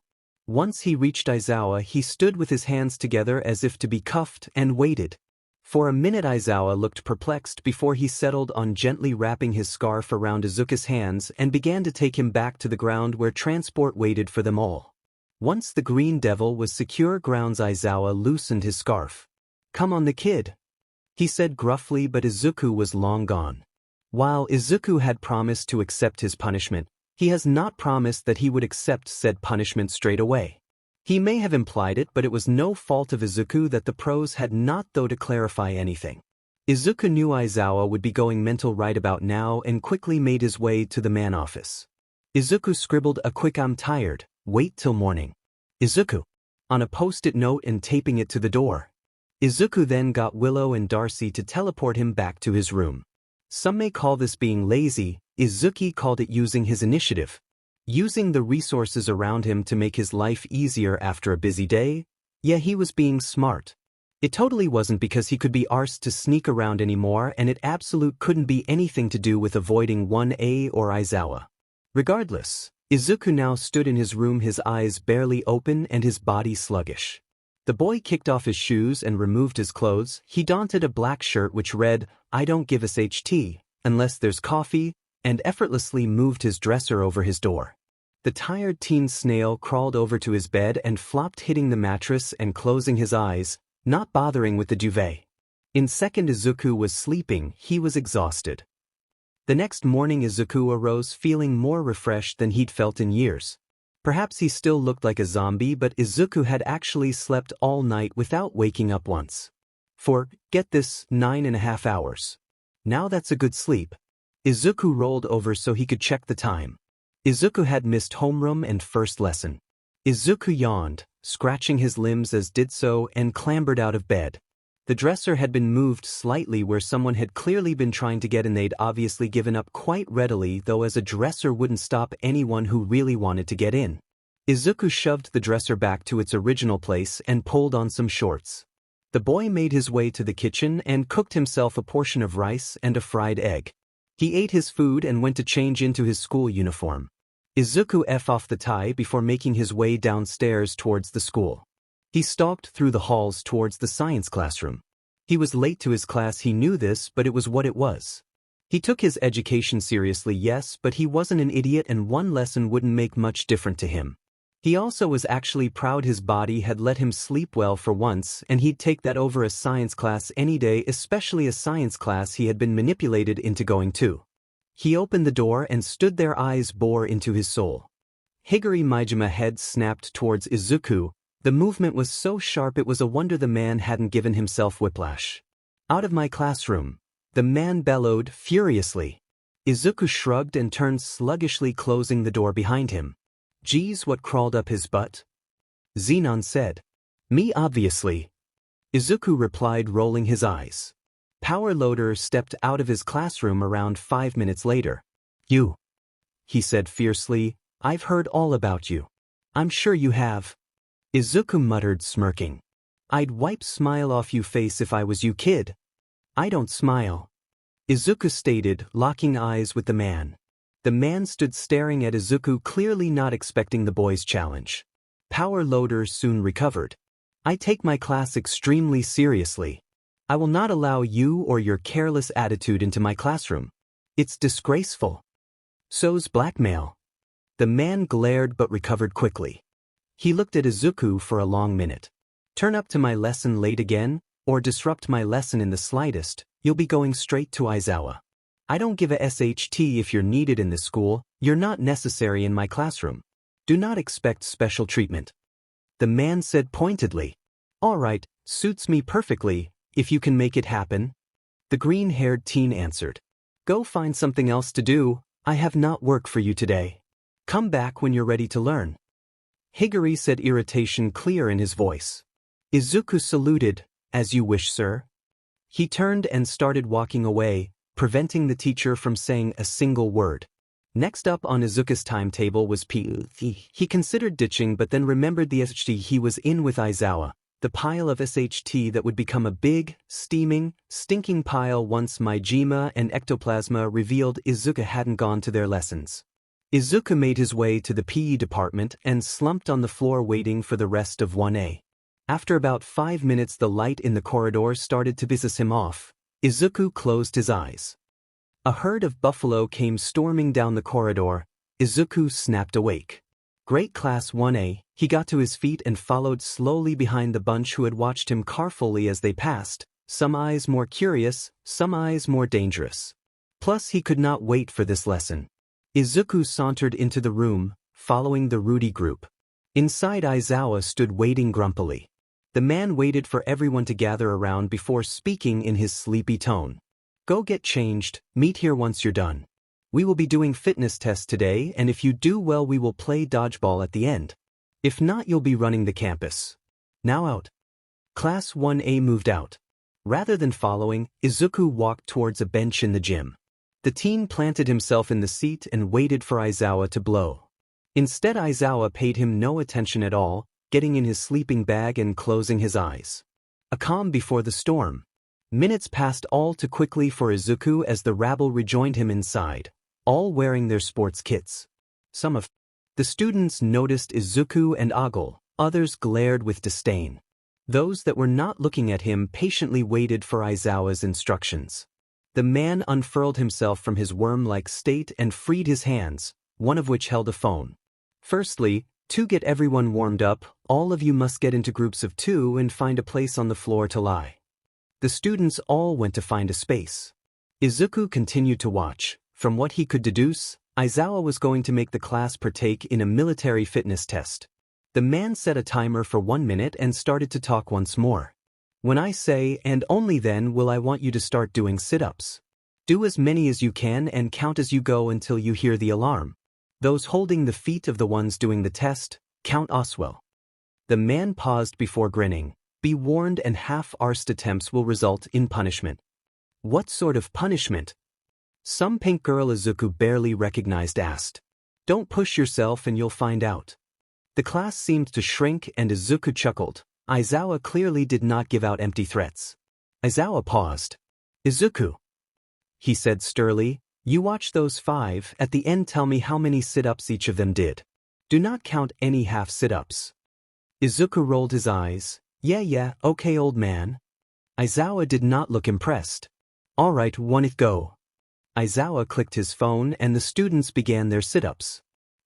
Once he reached Aizawa, he stood with his hands together as if to be cuffed and waited. For a minute Aizawa looked perplexed before he settled on gently wrapping his scarf around Izuku's hands and began to take him back to the ground where transport waited for them all. Once the green devil was secure grounds, Aizawa loosened his scarf. "Come on, the kid," he said gruffly, but Izuku was long gone. While Izuku had promised to accept his punishment, he has not promised that he would accept said punishment straight away. He may have implied it, but it was no fault of Izuku that the pros had not, though, to clarify anything. Izuku knew Aizawa would be going mental right about now and quickly made his way to the man office. Izuku scribbled a quick "I'm tired, wait till morning, Izuku," on a post-it note and taping it to the door. Izuku then got Willow and Darcy to teleport him back to his room. Some may call this being lazy. Izuku called it using his initiative. Using the resources around him to make his life easier after a busy day? Yeah, he was being smart. It totally wasn't because he could be arsed to sneak around anymore, and it absolute couldn't be anything to do with avoiding 1A or Aizawa. Regardless, Izuku now stood in his room, his eyes barely open and his body sluggish. The boy kicked off his shoes and removed his clothes. He donned a black shirt which read, "I don't give a 𝙎𝙬 unless there's coffee," and effortlessly moved his dresser over his door. The tired teen snail crawled over to his bed and flopped, hitting the mattress and closing his eyes, not bothering with the duvet. In second, Izuku was sleeping. He was exhausted. The next morning Izuku arose feeling more refreshed than he'd felt in years. Perhaps he still looked like a zombie, but Izuku had actually slept all night without waking up once. For, get this, 9.5 hours. Now that's a good sleep. Izuku rolled over so he could check the time. Izuku had missed homeroom and first lesson. Izuku yawned, scratching his limbs as did so, and clambered out of bed. The dresser had been moved slightly where someone had clearly been trying to get in. They'd obviously given up quite readily, though, as a dresser wouldn't stop anyone who really wanted to get in. Izuku shoved the dresser back to its original place and pulled on some shorts. The boy made his way to the kitchen and cooked himself a portion of rice and a fried egg. He ate his food and went to change into his school uniform. Izuku f off the tie before making his way downstairs towards the school. He stalked through the halls towards the science classroom. He was late to his class. He knew this, but it was what it was. He took his education seriously, yes, but he wasn't an idiot, and one lesson wouldn't make much difference to him. He also was actually proud his body had let him sleep well for once, and he'd take that over a science class any day, especially a science class he had been manipulated into going to. He opened the door and stood there, eyes bore into his soul. 𝙎𝙪𝙢𝙢𝙧𝙮 head snapped towards Izuku. The movement was so sharp it was a wonder the man hadn't given himself whiplash. "Out of my classroom!" the man bellowed furiously. Izuku shrugged and turned sluggishly, closing the door behind him. "Geez, what crawled up his butt?" Zenon said. "Me, obviously." Izuku replied, rolling his eyes. Power Loader stepped out of his classroom around 5 minutes later. "You," he said fiercely, "I've heard all about you." "I'm sure you have." Izuku muttered, smirking. "I'd wipe smile off you face if I was you, kid." "I don't smile," Izuku stated, locking eyes with the man. The man stood staring at Izuku, clearly not expecting the boy's challenge. Power Loader soon recovered. "I take my class extremely seriously. I will not allow you or your careless attitude into my classroom. It's disgraceful." "So's blackmail." The man glared but recovered quickly. He looked at Izuku for a long minute. "Turn up to my lesson late again, or disrupt my lesson in the slightest, you'll be going straight to Aizawa. I don't give a 𝙎𝙬 if you're needed in this school. You're not necessary in my classroom. Do not expect special treatment." The man said pointedly. "All right, suits me perfectly, if you can make it happen." The green-haired teen answered. "Go find something else to do. I have not work for you today. Come back when you're ready to learn." 𝙎𝙪 said, irritation clear in his voice. Izuku saluted. "As you wish, sir." He turned and started walking away, preventing the teacher from saying a single word. Next up on Izuku's timetable was PE. He considered ditching but then remembered the 𝙎𝙬 he was in with Aizawa, the pile of 𝙎𝙬 that would become a big, steaming, stinking pile once Maijima and Ectoplasma revealed Izuku hadn't gone to their lessons. Izuku made his way to the PE department and slumped on the floor waiting for the rest of 1A. After about 5 minutes the light in the corridor started to piss him off. Izuku closed his eyes. A herd of buffalo came storming down the corridor. Izuku snapped awake. "Great, Class 1A." He got to his feet and followed slowly behind the bunch who had watched him carefully as they passed, some eyes more curious, some eyes more dangerous. Plus he could not wait for this lesson. Izuku sauntered into the room, following the Rudy group. Inside, Aizawa stood waiting grumpily. The man waited for everyone to gather around before speaking in his sleepy tone. "Go get changed, meet here once you're done. We will be doing fitness tests today, and if you do well we will play dodgeball at the end. If not, you'll be running the campus. Now out." Class 1A moved out. Rather than following, Izuku walked towards a bench in the gym. The teen planted himself in the seat and waited for Aizawa to blow. Instead, Aizawa paid him no attention at all, getting in his sleeping bag and closing his eyes. A calm before the storm. Minutes passed all too quickly for Izuku as the rabble rejoined him inside, all wearing their sports kits. Some of the students noticed Izuku and ogled, others glared with disdain. Those that were not looking at him patiently waited for Aizawa's instructions. The man unfurled himself from his worm-like state and freed his hands, one of which held a phone. Firstly, to get everyone warmed up, all of you must get into groups of 2 and find a place on the floor to lie. The students all went to find a space. Izuku continued to watch. From what he could deduce, Aizawa was going to make the class partake in a military fitness test. The man set a timer for 1 minute and started to talk once more. When I say, and only then will I want you to start doing sit-ups. Do as many as you can and count as you go until you hear the alarm. Those holding the feet of the ones doing the test, count as well. The man paused before grinning. Be warned, and half-arsed attempts will result in punishment. What sort of punishment? Some pink girl Izuku barely recognized asked. Don't push yourself and you'll find out. The class seemed to shrink and Izuku chuckled. Aizawa clearly did not give out empty threats. Aizawa paused. Izuku, he said sturdily, you watch those 5, at the end tell me how many sit-ups each of them did. Do not count any half sit-ups. Izuku rolled his eyes. Yeah, okay old man. Aizawa did not look impressed. Alright, one it go. Aizawa clicked his phone and the students began their sit-ups.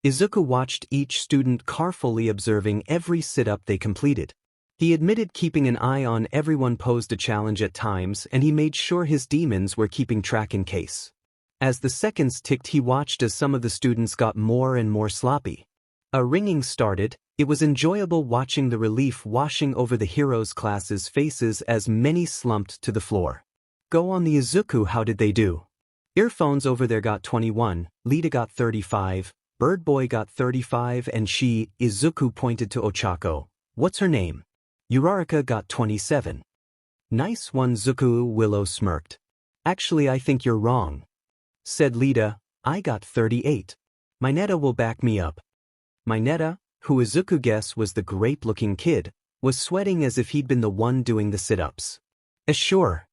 Izuku watched each student carefully observing every sit-up they completed. He admitted keeping an eye on everyone posed a challenge at times, and he made sure his demons were keeping track in case. As the seconds ticked, he watched as some of the students got more and more sloppy. A ringing started. It was enjoyable watching the relief washing over the heroes' classes' faces as many slumped to the floor. Go on the Izuku, how did they do? Earphones over there got 21, Lita got 35, Bird Boy got 35, and she, Izuku pointed to Ochako. What's her name? Uraraka got 27. Nice one, Zuku, Willow smirked. Actually, I think you're wrong, said Lita. I got 38. Mineta will back me up. Mineta, who Izuku guessed was the grape-looking kid, was sweating as if he'd been the one doing the sit-ups. Sure,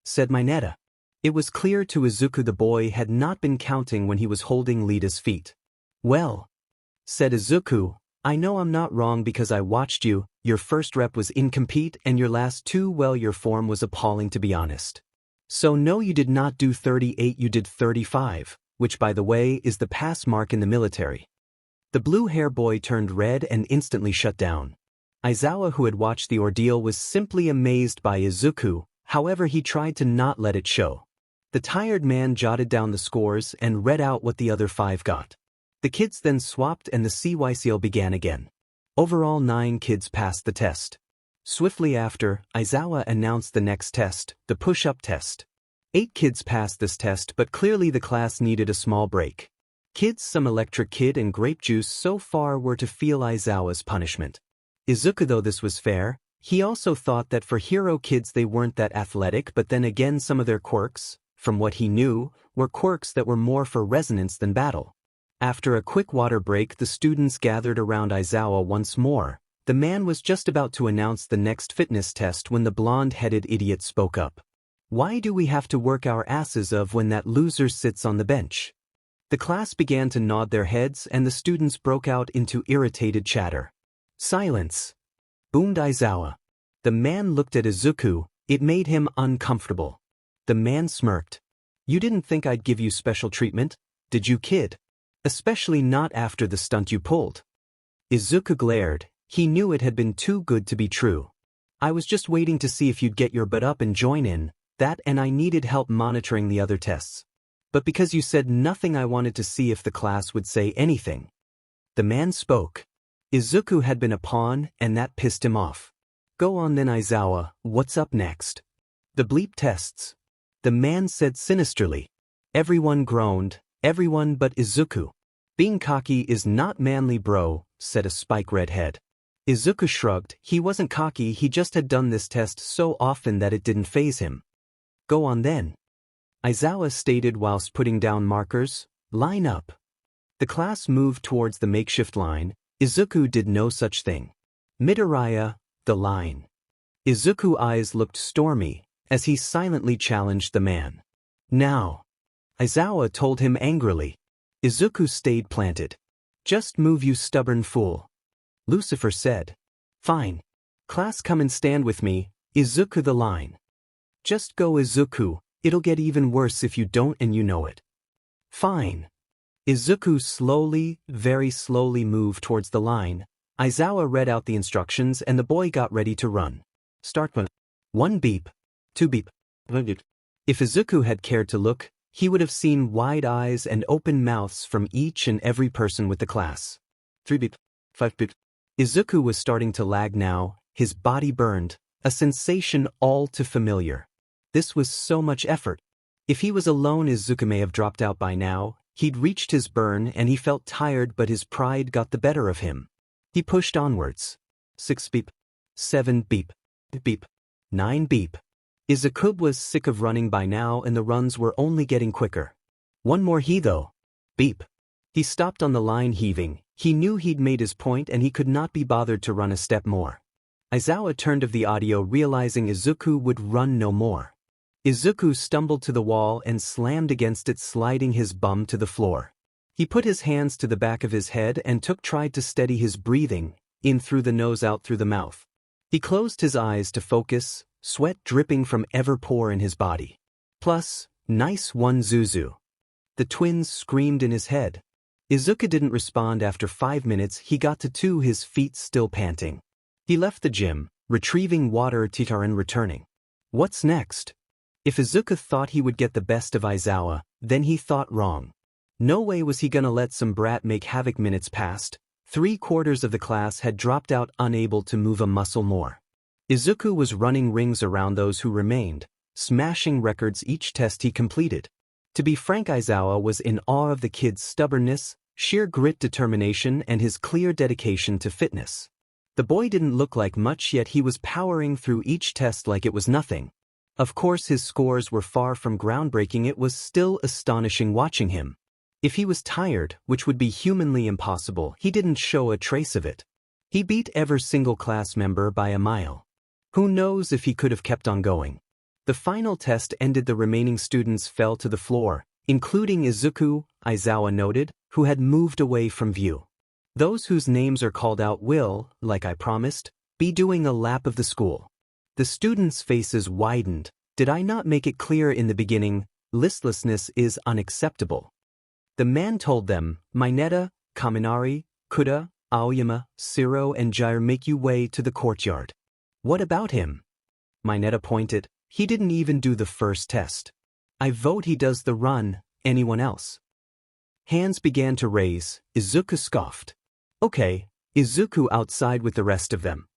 said Mineta. It was clear to Izuku the boy had not been counting when he was holding Lita's feet. Well, said Izuku, I know I'm not wrong because I watched you. Your first rep was incomplete and your last 2, well, your form was appalling to be honest. So no, you did not do 38, you did 35, which by the way is the pass mark in the military. The blue hair boy turned red and instantly shut down. Aizawa, who had watched the ordeal, was simply amazed by Izuku, however he tried to not let it show. The tired man jotted down the scores and read out what the other 5 got. The kids then swapped and the CYCL began again. Overall 9 kids passed the test. Swiftly after, Aizawa announced the next test, the push-up test. 8 kids passed this test, but clearly the class needed a small break. Kids, some electric kid and grape juice so far were to feel Aizawa's punishment. Izuku, though this was fair, he also thought that for hero kids they weren't that athletic, but then again some of their quirks, from what he knew, were quirks that were more for resonance than battle. After a quick water break, the students gathered around Aizawa once more. The man was just about to announce the next fitness test when the blonde-headed idiot spoke up. Why do we have to work our asses off when that loser sits on the bench? The class began to nod their heads and the students broke out into irritated chatter. Silence! Boomed Aizawa. The man looked at Izuku. It made him uncomfortable. The man smirked. You didn't think I'd give you special treatment, did you, kid? Especially not after the stunt you pulled. Izuku glared. He knew it had been too good to be true. I was just waiting to see if you'd get your butt up and join in, that, and I needed help monitoring the other tests. But because you said nothing, I wanted to see if the class would say anything. The man spoke. Izuku had been a pawn, and that pissed him off. Go on then, Aizawa, what's up next? The bleep tests. The man said sinisterly. Everyone groaned, everyone but Izuku. Being cocky is not manly, bro, said a spike red head. Izuku shrugged. He wasn't cocky, he just had done this test so often that it didn't faze him. Go on then. Aizawa stated whilst putting down markers. Line up. The class moved towards the makeshift line. Izuku did no such thing. Midoriya, the line. Izuku's eyes looked stormy as he silently challenged the man. Now. Aizawa told him angrily. Izuku stayed planted. Just move, you stubborn fool. Lucifer said. Fine. Class, come and stand with me, 𝙎𝙧𝙮 the line. Just go, 𝙎𝙧𝙮, it'll get even worse if you don't and you know it. Fine. 𝙎𝙧𝙮 slowly, very slowly moved towards the line. Aizawa read out the instructions and the boy got ready to run. Start one. 1 beep. 2 beep. If 𝙎𝙧𝙮 had cared to look, he would have seen wide eyes and open mouths from each and every person with the class. 3 beep. 5 beep. 𝙎𝙧𝙮 was starting to lag now, his body burned, a sensation all too familiar. This was so much effort. If he was alone, 𝙎𝙧𝙮 may have dropped out by now. He'd reached his burn and he felt tired, but his pride got the better of him. He pushed onwards. 6 beep. 7 beep. Beep. 9 beep. 𝙎𝙧𝙮 was sick of running by now and the runs were only getting quicker. One more though. Beep. He stopped on the line, heaving. He knew he'd made his point and he could not be bothered to run a step more. Aizawa turned off the audio, realizing 𝙎𝙧𝙮 would run no more. 𝙎𝙧𝙮 stumbled to the wall and slammed against it, sliding his bum to the floor. He put his hands to the back of his head and tried to steady his breathing, in through the nose, out through the mouth. He closed his eyes to focus, sweat dripping from every pore in his body. Plus, nice one, Zuzu. The twins screamed in his head. 𝙎𝙧𝙮 didn't respond. After 5 minutes, he got to his feet, still panting. He left the gym, retrieving water, and returning. What's next? If 𝙎𝙧𝙮 thought he would get the best of Aizawa, then he thought wrong. No way was he gonna let some brat make havoc. Minutes passed. 3/4 of the class had dropped out, unable to move a muscle more. 𝙎𝙧𝙮 was running rings around those who remained, smashing records each test he completed. To be frank, Aizawa was in awe of the kid's stubbornness, sheer grit, determination, and his clear dedication to fitness. The boy didn't look like much, yet he was powering through each test like it was nothing. Of course, his scores were far from groundbreaking. It was still astonishing watching him. If he was tired, which would be humanly impossible, he didn't show a trace of it. He beat every single class member by a mile. Who knows if he could have kept on going. The final test ended. The remaining students fell to the floor, including 𝙎𝙧𝙮, Aizawa noted, who had moved away from view. Those whose names are called out will, like I promised, be doing a lap of the school. The students' faces widened. Did I not make it clear in the beginning? Listlessness is unacceptable. The man told them, Mineta, Kaminari, Kuda, Aoyama, Siro, and Jair, make you way to the courtyard. What about him? Mineta pointed. He didn't even do the first test. I vote he does the run. Anyone else? Hands began to raise. 𝙎𝙧𝙮 scoffed. Okay, 𝙎𝙧𝙮 outside with the rest of them.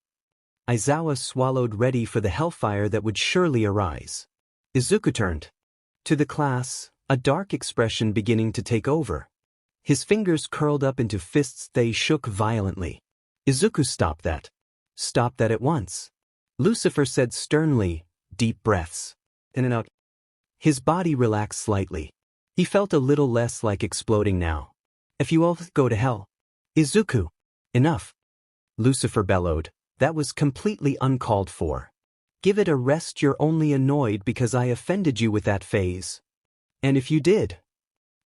Aizawa swallowed, ready for the hellfire that would surely arise. 𝙎𝙧𝙮 turned to the class, a dark expression beginning to take over. His fingers curled up into fists. They shook violently. 𝙎𝙧𝙮, stop that. Stop that at once. Lucifer said sternly, deep breaths. In and out. His body relaxed slightly. He felt a little less like exploding now. If you all go to hell. 𝙎𝙧𝙮. Enough. Lucifer bellowed. That was completely uncalled for. Give it a rest. You're only annoyed because I offended you with that phase. And if you did?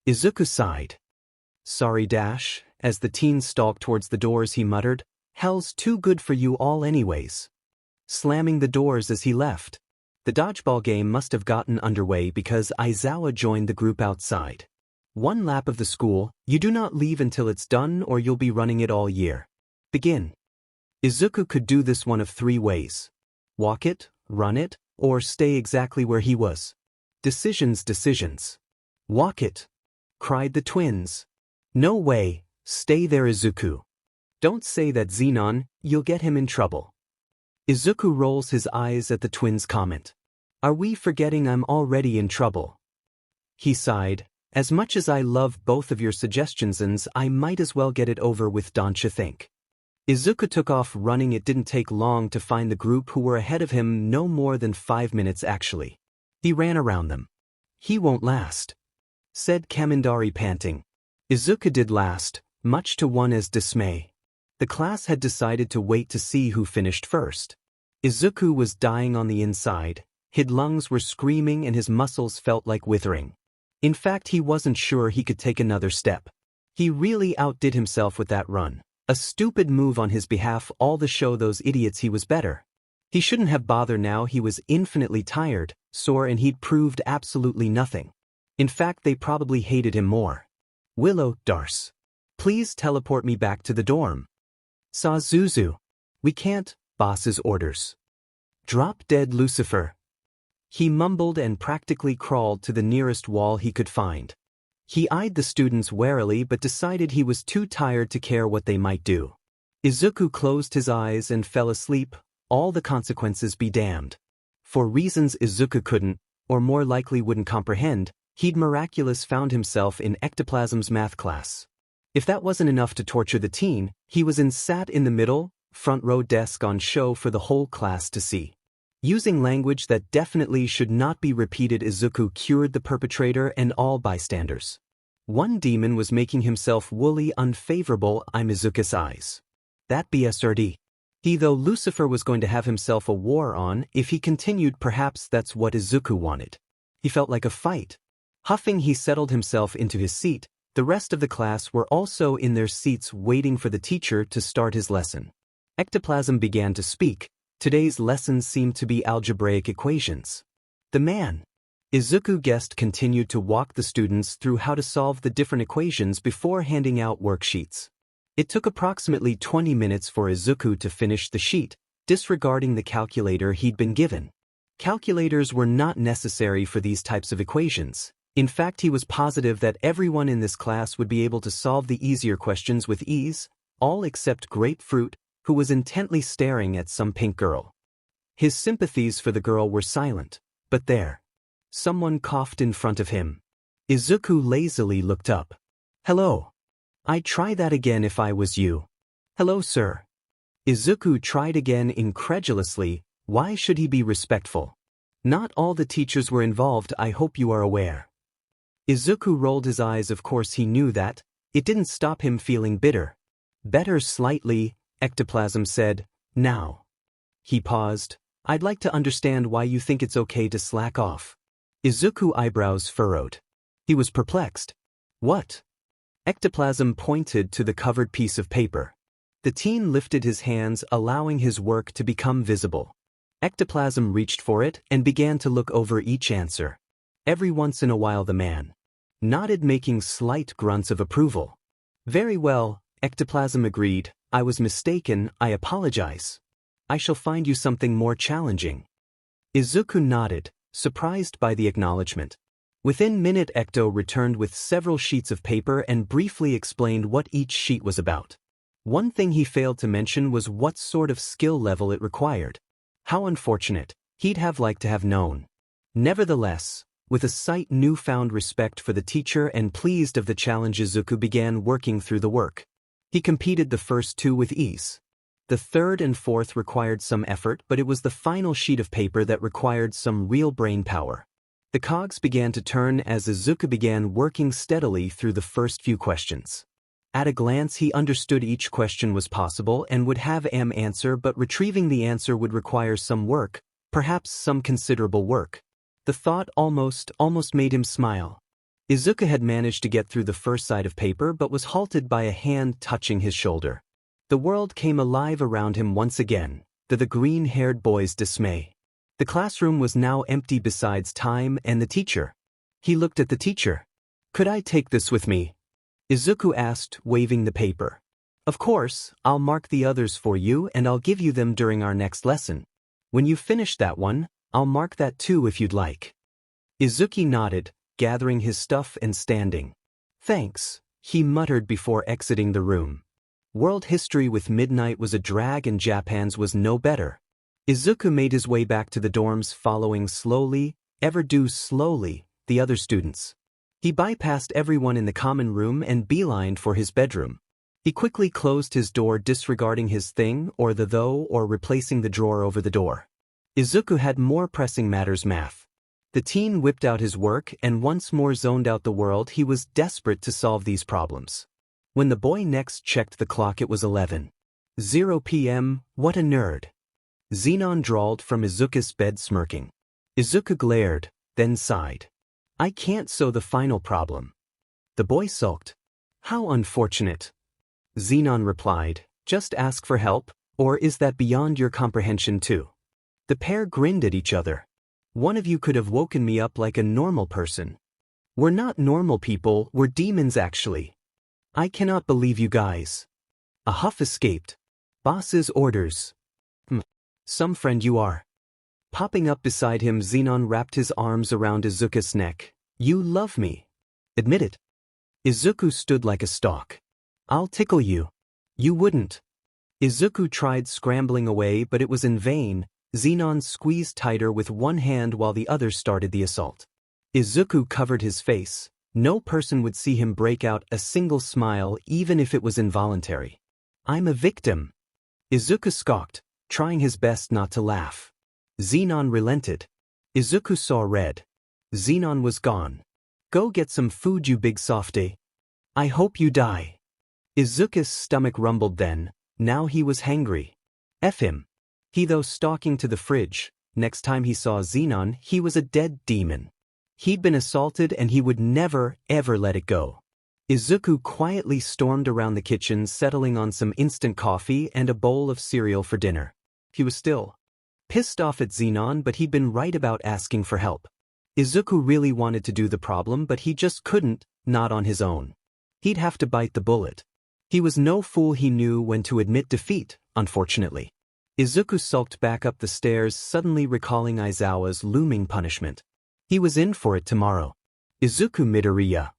𝙎𝙧𝙮 sighed. Sorry, Dash. As the teen stalked towards the doors, he muttered, hell's too good for you all anyways. Slamming the doors as he left. The dodgeball game must have gotten underway because Aizawa joined the group outside. 1 lap of the school. You do not leave until it's done or you'll be running it all year. Begin. 𝙎𝙧𝙮 could do this one of 3 ways. Walk it, run it, or stay exactly where he was. Decisions. Walk it, cried the twins. No way, stay there, 𝙎𝙧𝙮. Don't say that, Zenon, you'll get him in trouble. 𝙎𝙧𝙮 rolls his eyes at the twins' comment. Are we forgetting I'm already in trouble? He sighed. As much as I love both of your suggestions, and I might as well get it over with, don't you think? 𝙎𝙧𝙮 took off running. It didn't take long to find the group who were ahead of him, no more than 5 minutes actually. He ran around them. He won't last, said Kamindari, panting. 𝙎𝙧𝙮 did last, much to one's dismay. The class had decided to wait to see who finished first. 𝙎𝙧𝙮 was dying on the inside. His lungs were screaming and his muscles felt like withering. In fact, he wasn't sure he could take another step. He really outdid himself with that run. A stupid move on his behalf, all to show those idiots he was better. He shouldn't have bothered now. He was infinitely tired, sore, and he'd proved absolutely nothing. In fact, they probably hated him more. Willow, Darce. Please teleport me back to the dorm. Saw Zuzu. We can't, boss's orders. Drop dead Lucifer. He mumbled and practically crawled to the nearest wall he could find. He eyed the students warily but decided he was too tired to care what they might do. Izuku closed his eyes and fell asleep, all the consequences be damned. For reasons Izuku couldn't, or more likely wouldn't comprehend, he'd miraculously found himself in ectoplasm's math class. If that wasn't enough to torture the teen, he was sat in the middle, front row desk on show for the whole class to see. Using language that definitely should not be repeated, Izuku cured the perpetrator and all bystanders. One demon was making himself woolly unfavorable in Izuku's eyes. That BSRD. Though Lucifer was going to have himself a war on, if he continued, perhaps that's what Izuku wanted. He felt like a fight. Huffing, he settled himself into his seat. The rest of the class were also in their seats waiting for the teacher to start his lesson. Ectoplasm began to speak. Today's lessons seemed to be algebraic equations. The man, Izuku guessed, continued to walk the students through how to solve the different equations before handing out worksheets. It took approximately 20 minutes for Izuku to finish the sheet, disregarding the calculator he'd been given. Calculators were not necessary for these types of equations. In fact, he was positive that everyone in this class would be able to solve the easier questions with ease, all except Grapefruit, who was intently staring at some pink girl. His sympathies for the girl were silent, but there. Someone coughed in front of him. Izuku lazily looked up. Hello. I'd try that again if I was you. Hello, sir. Izuku tried again incredulously. Why should he be respectful? Not all the teachers were involved, I hope you are aware. Izuku rolled his eyes. Of course he knew that. It didn't stop him feeling bitter. Better slightly, Ectoplasm said. Now. He paused. I'd like to understand why you think it's okay to slack off. Izuku eyebrows furrowed. He was perplexed. What? Ectoplasm pointed to the covered piece of paper. The teen lifted his hands, allowing his work to become visible. Ectoplasm reached for it and began to look over each answer. Every once in a while the man nodded, making slight grunts of approval. Very well, Ectoplasm agreed. I was mistaken, I apologize. I shall find you something more challenging. Izuku nodded, surprised by the acknowledgement. Within minute, Ecto returned with several sheets of paper and briefly explained what each sheet was about. One thing he failed to mention was what sort of skill level it required. How unfortunate. He'd have liked to have known. Nevertheless, with a slight newfound respect for the teacher and pleased of the challenge, Izuku began working through the work. He competed the first two with ease. The third and fourth required some effort, but it was the final sheet of paper that required some real brain power. The cogs began to turn as Izuku began working steadily through the first few questions. At a glance he understood each question was possible and would have an answer, but retrieving the answer would require some work, perhaps some considerable work. The thought almost made him smile. Izuku had managed to get through the first side of paper but was halted by a hand touching his shoulder. The world came alive around him once again, to the green-haired boy's dismay. The classroom was now empty besides time and the teacher. He looked at the teacher. Could I take this with me? Izuku asked, waving the paper. Of course, I'll mark the others for you and I'll give you them during our next lesson. When you finish that one, I'll mark that too if you'd like. Izuku nodded, gathering his stuff and standing. Thanks, he muttered before exiting the room. World history with midnight was a drag and Japan's was no better. Izuku made his way back to the dorms, following slowly, slowly, the other students. He bypassed everyone in the common room and beelined for his bedroom. He quickly closed his door, disregarding his thing or replacing the drawer over the door. Izuku had more pressing matters. Math. The teen whipped out his work and once more zoned out the world. He was desperate to solve these problems. When the boy next checked the clock, it was 11:00 p.m. What a nerd. Xenon drawled from Izuku's bed, smirking. Izuku glared, then sighed. I can't solve the final problem. The boy sulked. How unfortunate. Zenon replied, "Just ask for help, or is that beyond your comprehension too?" The pair grinned at each other. "One of you could have woken me up like a normal person." "We're not normal people, we're demons actually." "I cannot believe you guys." A huff escaped. "Boss's orders." Some friend you are." Popping up beside him, Zenon wrapped his arms around Izuku's neck. "You love me. Admit it." Izuku stood like a stalk. "I'll tickle you." "You wouldn't." Izuku tried scrambling away, but it was in vain. Zenon squeezed tighter with one hand while the other started the assault. Izuku covered his face. No person would see him break out a single smile even if it was involuntary. "I'm a victim." Izuku scoffed, trying his best not to laugh. Zenon relented. Izuku saw red. Zenon was gone. "Go get some food, you big softy. I hope you die." Izuku's stomach rumbled then. Now he was hangry. F him. He though stalking to the fridge. Next time he saw Zenon, he was a dead demon. He'd been assaulted and he would never, ever let it go. Izuku quietly stormed around the kitchen, settling on some instant coffee and a bowl of cereal for dinner. He was still pissed off at Zenon, but he'd been right about asking for help. Izuku really wanted to do the problem, but he just couldn't, not on his own. He'd have to bite the bullet. He was no fool, he knew when to admit defeat, unfortunately. Izuku sulked back up the stairs, suddenly recalling Aizawa's looming punishment. He was in for it tomorrow. Izuku Midoriya.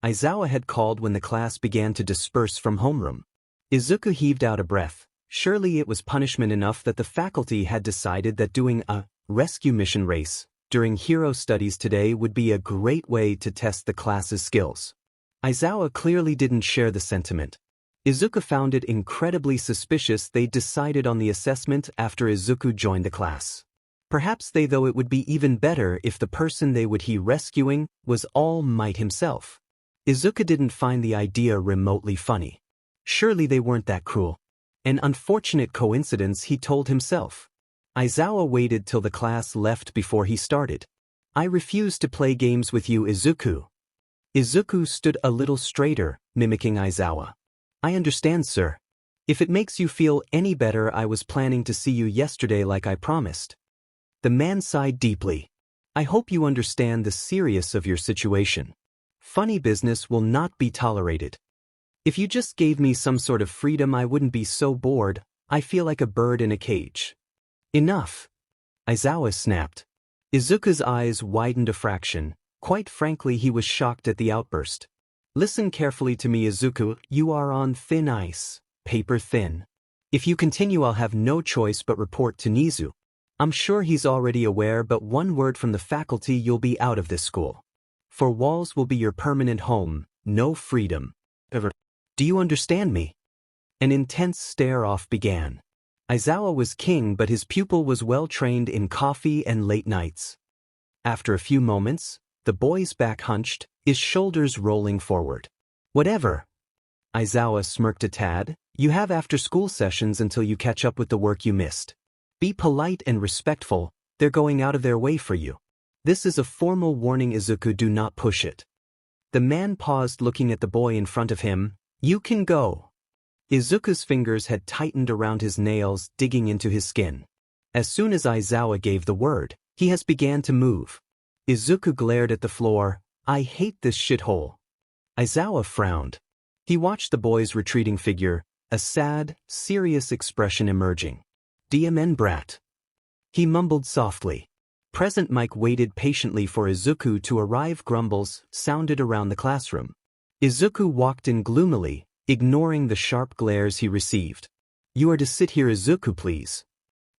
Aizawa had called when the class began to disperse from homeroom. Izuku heaved out a breath. Surely it was punishment enough that the faculty had decided that doing a rescue mission race during hero studies today would be a great way to test the class's skills. Aizawa clearly didn't share the sentiment. Izuku found it incredibly suspicious they decided on the assessment after Izuku joined the class. Perhaps they though it would be even better if the person they would be rescuing was All Might himself. Izuku didn't find the idea remotely funny. Surely they weren't that cruel. An unfortunate coincidence, he told himself. Aizawa waited till the class left before he started. "I refuse to play games with you, Izuku." Izuku stood a little straighter, mimicking Aizawa. "I understand, sir. If it makes you feel any better, I was planning to see you yesterday like I promised." The man sighed deeply. "I hope you understand the seriousness of your situation. Funny business will not be tolerated. If you just gave me some sort of freedom, I wouldn't be so bored. I feel like a bird in a cage." "Enough," Aizawa snapped. Izuku's eyes widened a fraction. Quite frankly, he was shocked at the outburst. "Listen carefully to me, Izuku. You are on thin ice, paper thin. If you continue, I'll have no choice but report to Nizu. I'm sure he's already aware, but one word from the faculty, you'll be out of this school. For walls will be your permanent home, no freedom. Ever. Do you understand me?" An intense stare-off began. Aizawa was king, but his pupil was well trained in coffee and late nights. After a few moments, the boy's back hunched, his shoulders rolling forward. "Whatever." Aizawa smirked a tad. "You have after-school sessions until you catch up with the work you missed. Be polite and respectful, they're going out of their way for you. This is a formal warning, Izuku, do not push it." The man paused, looking at the boy in front of him. "You can go." Izuku's fingers had tightened around his nails, digging into his skin. As soon as Aizawa gave the word, he began to move. Izuku glared at the floor. "I hate this shithole." Aizawa frowned. He watched the boy's retreating figure, a sad, serious expression emerging. "DMN brat." He mumbled softly. Present Mike waited patiently for Izuku to arrive. Grumbles sounded around the classroom. Izuku walked in gloomily, ignoring the sharp glares he received. "You are to sit here, Izuku, please."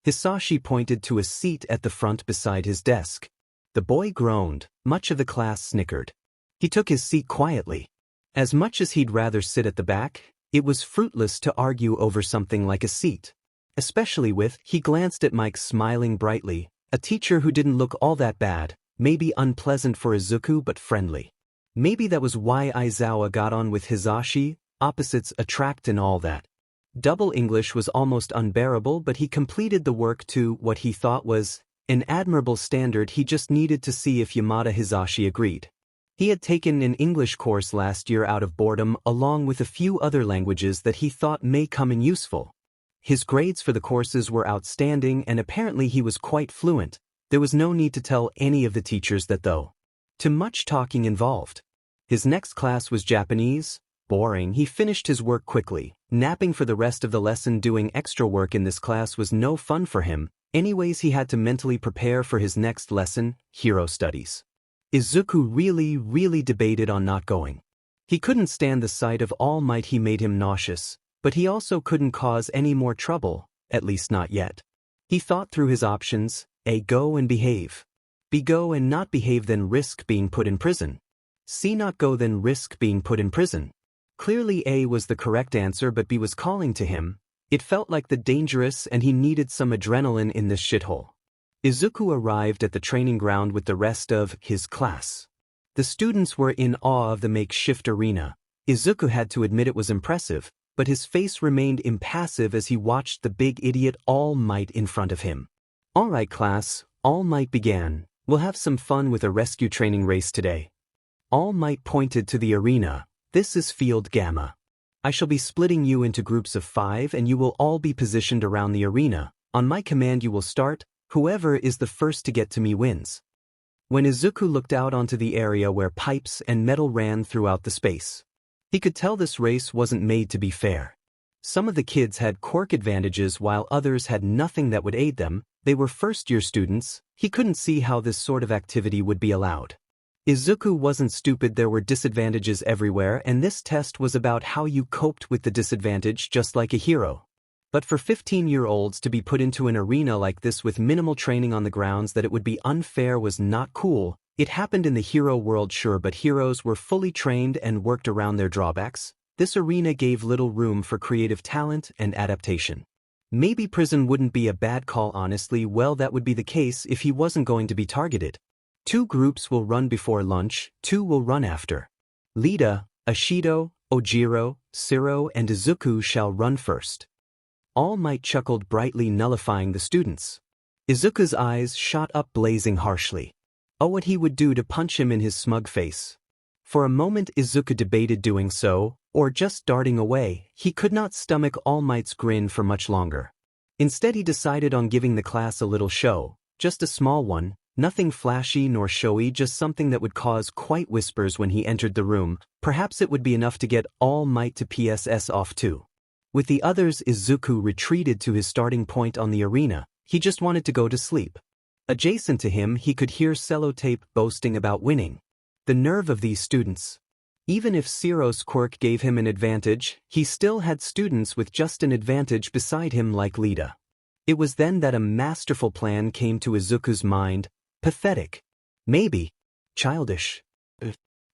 Hisashi pointed to a seat at the front beside his desk. The boy groaned. Much of the class snickered. He took his seat quietly. As much as he'd rather sit at the back, it was fruitless to argue over something like a seat. Especially with, he glanced at Mike smiling brightly, a teacher who didn't look all that bad, maybe unpleasant for Izuku but friendly. Maybe that was why Aizawa got on with Hisashi, opposites attract and all that. Double English was almost unbearable, but he completed the work to what he thought was an admirable standard. He just needed to see if Yamada Hisashi agreed. He had taken an English course last year out of boredom along with a few other languages that he thought may come in useful. His grades for the courses were outstanding and apparently he was quite fluent. There was no need to tell any of the teachers that though. Too much talking involved. His next class was Japanese. Boring. He finished his work quickly. Napping for the rest of the lesson doing extra work in this class was no fun for him. Anyways, he had to mentally prepare for his next lesson, hero studies. Izuku really debated on not going. He couldn't stand the sight of All Might. He made him nauseous, but he also couldn't cause any more trouble, at least not yet. He thought through his options. A. Go and behave. B. Go and not behave then risk being put in prison. C. Not go then risk being put in prison. Clearly A was the correct answer, but B was calling to him. It felt like the dangerous and he needed some adrenaline in this shithole. Izuku arrived at the training ground with the rest of his class. The students were in awe of the makeshift arena. Izuku had to admit it was impressive, but his face remained impassive as he watched the big idiot All Might in front of him. Alright class, All Might began. We'll have some fun with a rescue training race today. All Might pointed to the arena. This is Field Gamma. I shall be splitting you into groups of 5 and you will all be positioned around the arena. On my command you will start. Whoever is the first to get to me wins. When Izuku looked out onto the area where pipes and metal ran throughout the space, he could tell this race wasn't made to be fair. Some of the kids had quirk advantages while others had nothing that would aid them. They were first-year students. He couldn't see how this sort of activity would be allowed. Izuku wasn't stupid. There were disadvantages everywhere, and this test was about how you coped with the disadvantage just like a hero. But for 15-year-olds to be put into an arena like this with minimal training on the grounds that it would be unfair was not cool. It happened in the hero world, sure, but heroes were fully trained and worked around their drawbacks. This arena gave little room for creative talent and adaptation. Maybe prison wouldn't be a bad call, honestly. Well, that would be the case if he wasn't going to be targeted. 2 groups will run before lunch, 2 will run after. Lita, Ashido, Ojiro, Siro, and Izuku shall run first. All Might chuckled brightly, nullifying the students. Izuku's eyes shot up, blazing harshly. Oh, what he would do to punch him in his smug face. For a moment Izuku debated doing so, or just darting away. He could not stomach All Might's grin for much longer. Instead he decided on giving the class a little show, just a small one. Nothing flashy nor showy, just something that would cause quite whispers when he entered the room. Perhaps it would be enough to get All Might to PSS off too. With the others, Izuku retreated to his starting point on the arena. He just wanted to go to sleep. Adjacent to him he could hear Sellotape boasting about winning. The nerve of these students. Even if Siro's quirk gave him an advantage, he still had students with just an advantage beside him like Lita. It was then that a masterful plan came to Izuku's mind. Pathetic. Maybe. Childish.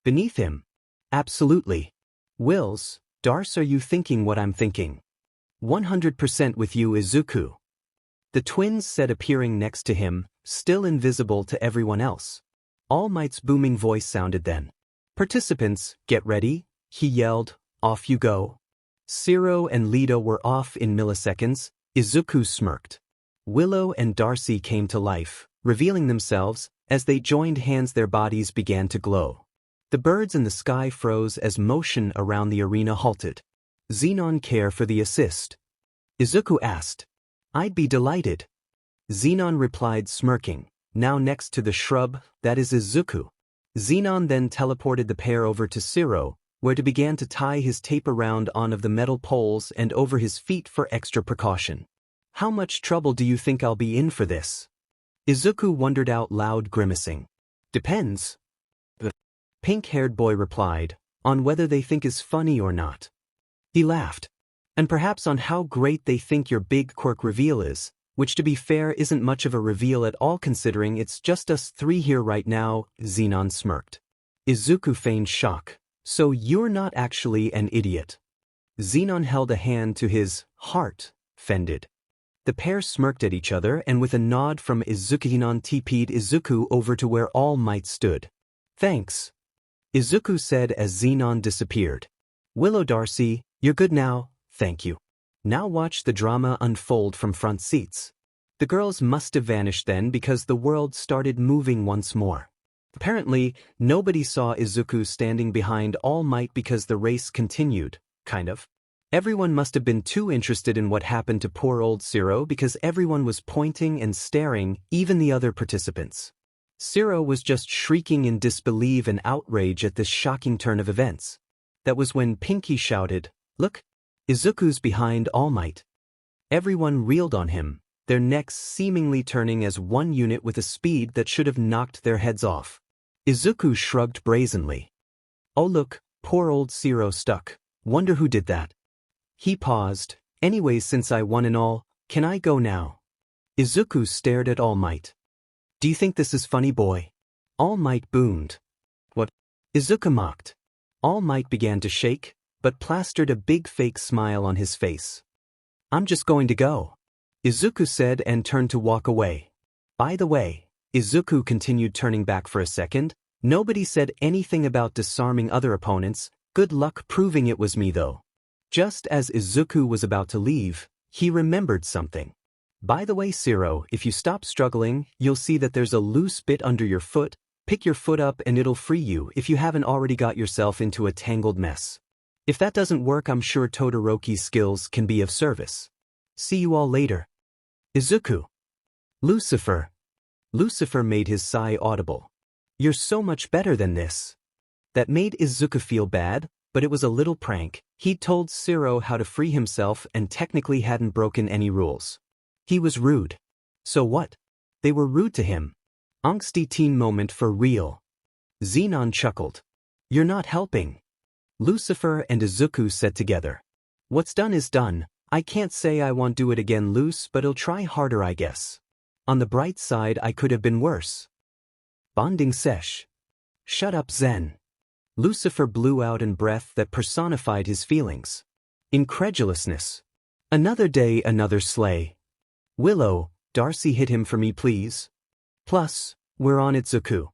Beneath him. Absolutely. Wills, Darce, are you thinking what I'm thinking? 100% with you, Izuku. The twins said, appearing next to him, still invisible to everyone else. All Might's booming voice sounded then. Participants, get ready, he yelled. Off you go. Siro and Lita were off in milliseconds. Izuku smirked. Willow and Darcy came to life, revealing themselves. As they joined hands their bodies began to glow. The birds in the sky froze as motion around the arena halted. Xenon, care for the assist? Izuku asked. I'd be delighted. Xenon replied, smirking. Now next to the shrub, that is Izuku. Xenon then teleported the pair over to Siro, where he began to tie his tape around on of the metal poles and over his feet for extra precaution. How much trouble do you think I'll be in for this? Izuku wondered out loud, grimacing. Depends. The pink-haired boy replied, on whether they think is funny or not. He laughed. And perhaps on how great they think your big quirk reveal is, which to be fair isn't much of a reveal at all considering it's just us 3 here right now, Xenon smirked. Izuku feigned shock. So you're not actually an idiot. Xenon held a hand to his heart, fended. The pair smirked at each other and with a nod from Izuku, Xenon TP'd Izuku over to where All Might stood. Thanks. Izuku said as Xenon disappeared. Willow, Darcy, you're good now, thank you. Now watch the drama unfold from front seats. The girls must have vanished then because the world started moving once more. Apparently, nobody saw Izuku standing behind All Might because the race continued, kind of. Everyone must have been too interested in what happened to poor old 𝙎𝙪𝙢 because everyone was pointing and staring, even the other participants. 𝙎𝙪𝙢 was just shrieking in disbelief and outrage at this shocking turn of events. That was when Pinky shouted, "Look! Izuku's behind All Might." Everyone reeled on him, their necks seemingly turning as one unit with a speed that should have knocked their heads off. Izuku shrugged brazenly. "Oh look, poor old 𝙎𝙪𝙢 stuck. Wonder who did that." He paused. "Anyways, since I won and all, can I go now?" Izuku stared at All Might. "Do you think this is funny, boy?" All Might boomed. "What?" Izuku mocked. All Might began to shake, but plastered a big fake smile on his face. "I'm just going to go," Izuku said and turned to walk away. "By the way," Izuku continued, turning back for a second, "nobody said anything about disarming other opponents. Good luck proving it was me though." Just as Izuku was about to leave, he remembered something. "By the way, 𝙎𝙪𝙢, if you stop struggling, you'll see that there's a loose bit under your foot. Pick your foot up and it'll free you if you haven't already got yourself into a tangled mess. If that doesn't work, I'm sure Todoroki's skills can be of service. See you all later. Izuku." "Lucifer." Lucifer made his sigh audible. "You're so much better than this." That made Izuku feel bad, but it was a little prank. He'd told 𝙎𝙪𝙢 how to free himself and technically hadn't broken any rules. He was rude. So what? They were rude to him. Angsty teen moment for real. Zenon chuckled. "You're not helping." Lucifer and Izuku said together. "What's done is done. I can't say I won't do it again, Luce, but I'll try harder, I guess. On the bright side, I could have been worse." Bonding sesh. "Shut up, Zen." Lucifer blew out in breath that personified his feelings. Incredulousness. "Another day, another sleigh. Willow, Darcy hit him for me please. Plus, we're on Izuku."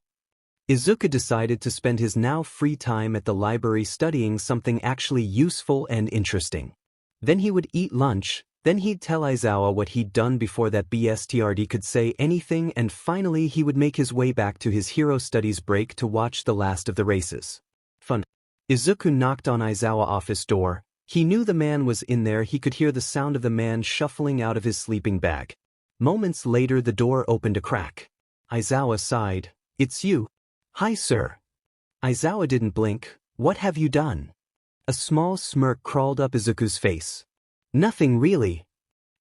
Izuku decided to spend his now free time at the library studying something actually useful and interesting. Then he would eat lunch, then he'd tell Aizawa what he'd done before that bstrd could say anything, and finally he would make his way back to his hero studies break to watch the last of the races. Fun. Izuku knocked on Aizawa's office door. He knew the man was in there. He could hear the sound of the man shuffling out of his sleeping bag. Moments later the door opened a crack. Aizawa sighed. "It's you." "Hi, sir." Aizawa didn't blink. "What have you done?" A small smirk crawled up Izuku's face. "Nothing really."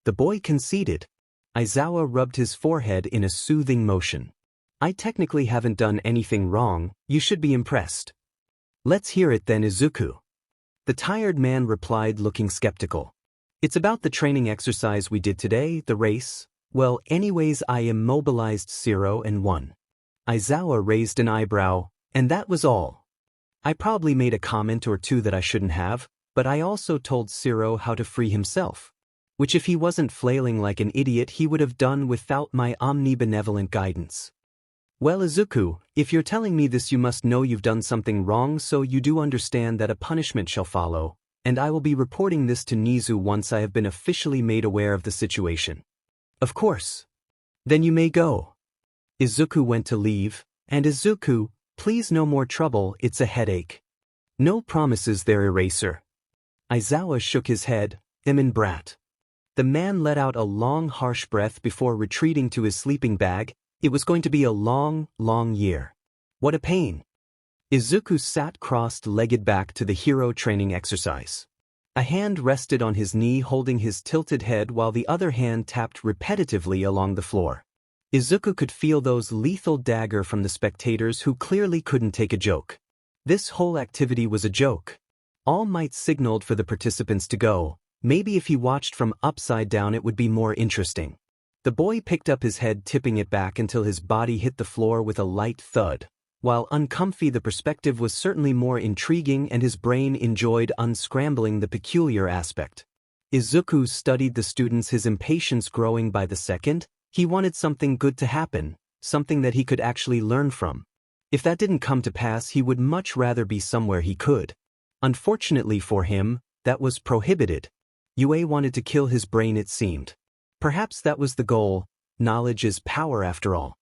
The boy conceded. Aizawa rubbed his forehead in a soothing motion. "I technically haven't done anything wrong. You should be impressed." "Let's hear it then, Izuku." The tired man replied, looking skeptical. "It's about the training exercise we did today, the race. Well, anyways, I immobilized 𝙎𝙪𝙢 and won." Aizawa raised an eyebrow, and that was all. "I probably made a comment or two that I shouldn't have, but I also told 𝙎𝙪𝙢 how to free himself. Which if he wasn't flailing like an idiot he would have done without my omnibenevolent guidance." "Well, Izuku, if you're telling me this you must know you've done something wrong, so you do understand that a punishment shall follow, and I will be reporting this to Nizu once I have been officially made aware of the situation." "Of course. Then you may go." Izuku went to leave, and "Izuku, please no more trouble, it's a headache." "No promises there, Eraser." Aizawa shook his head. "Emin brat." The man let out a long harsh breath before retreating to his sleeping bag. It was going to be a long, long year. What a pain. Izuku sat crossed-legged back to the hero training exercise. A hand rested on his knee holding his tilted head while the other hand tapped repetitively along the floor. Izuku could feel those lethal dagger from the spectators who clearly couldn't take a joke. This whole activity was a joke. All Might signaled for the participants to go. Maybe if he watched from upside down it would be more interesting. The boy picked up his head, tipping it back until his body hit the floor with a light thud. While uncomfy, the perspective was certainly more intriguing and his brain enjoyed unscrambling the peculiar aspect. Izuku studied the students, his impatience growing by the second. He wanted something good to happen, something that he could actually learn from. If that didn't come to pass, he would much rather be somewhere he could. Unfortunately for him, that was prohibited. Yue wanted to kill his brain, it seemed. Perhaps that was the goal. Knowledge is power after all.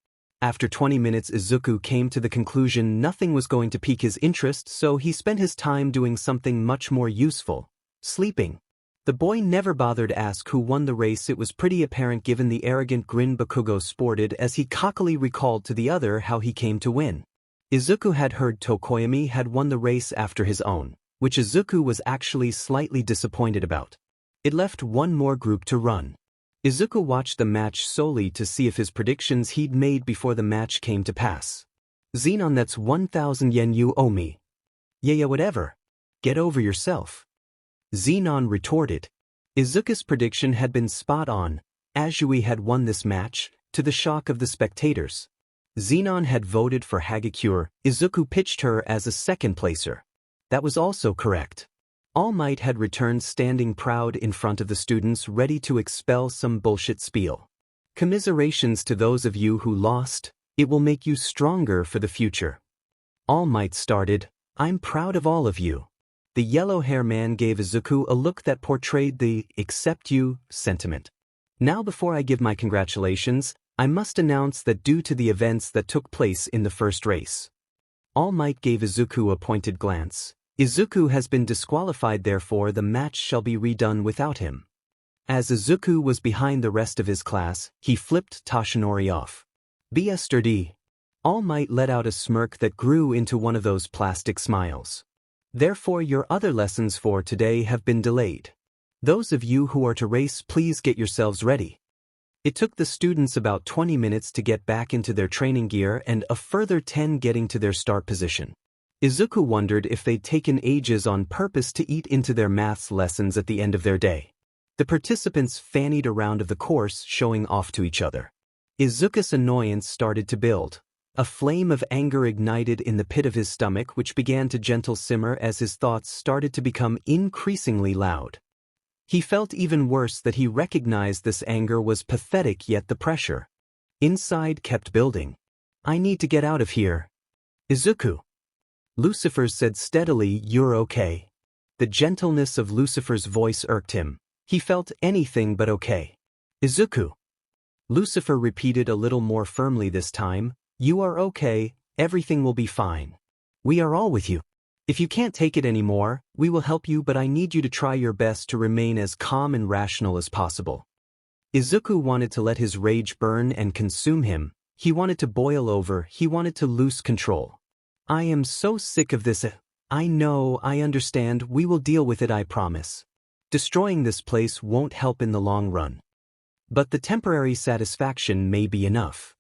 After 20 minutes, Izuku came to the conclusion nothing was going to pique his interest, so he spent his time doing something much more useful: sleeping. The boy never bothered to ask who won the race. It was pretty apparent given the arrogant grin Bakugo sported as he cockily recalled to the other how he came to win. Izuku had heard Tokoyami had won the race after his own, which Izuku was actually slightly disappointed about. It left one more group to run. Izuku watched the match solely to see if his predictions he'd made before the match came to pass. Xenon, that's 1,000 yen you owe me. Yeah, whatever. Get over yourself. Xenon retorted. Izuku's prediction had been spot on. Azui had won this match, to the shock of the spectators. Xenon had voted for Hagakure. Izuku pitched her as a second placer. That was also correct. All Might had returned standing proud in front of the students, ready to expel some bullshit spiel. Commiserations to those of you who lost. It will make you stronger for the future. All Might started. I'm proud of all of you. The yellow hair man gave Izuku a look that portrayed the accept you sentiment. Now, before I give my congratulations, I must announce that due to the events that took place in the first race. All Might gave Izuku a pointed glance. Izuku has been disqualified, therefore the match shall be redone without him. As Izuku was behind the rest of his class, he flipped Toshinori off. Be sturdy. All Might let out a smirk that grew into one of those plastic smiles. Therefore your other lessons for today have been delayed. Those of you who are to race, please get yourselves ready. It took the students about 20 minutes to get back into their training gear and a further 10 getting to their start position. Izuku wondered if they'd taken ages on purpose to eat into their maths lessons at the end of their day. The participants fannied around of the course, showing off to each other. Izuku's annoyance started to build. A flame of anger ignited in the pit of his stomach, which began to gently simmer as his thoughts started to become increasingly loud. He felt even worse that he recognized this anger was pathetic, yet the pressure inside kept building. I need to get out of here. Izuku. Lucifer said steadily, you're okay. The gentleness of Lucifer's voice irked him. He felt anything but okay. Izuku. Lucifer repeated a little more firmly this time, you are okay, everything will be fine. We are all with you. If you can't take it anymore, we will help you, but I need you to try your best to remain as calm and rational as possible. Izuku wanted to let his rage burn and consume him. He wanted to boil over, he wanted to lose control. I am so sick of this. I know, I understand, we will deal with it, I promise. Destroying this place won't help in the long run. But the temporary satisfaction may be enough.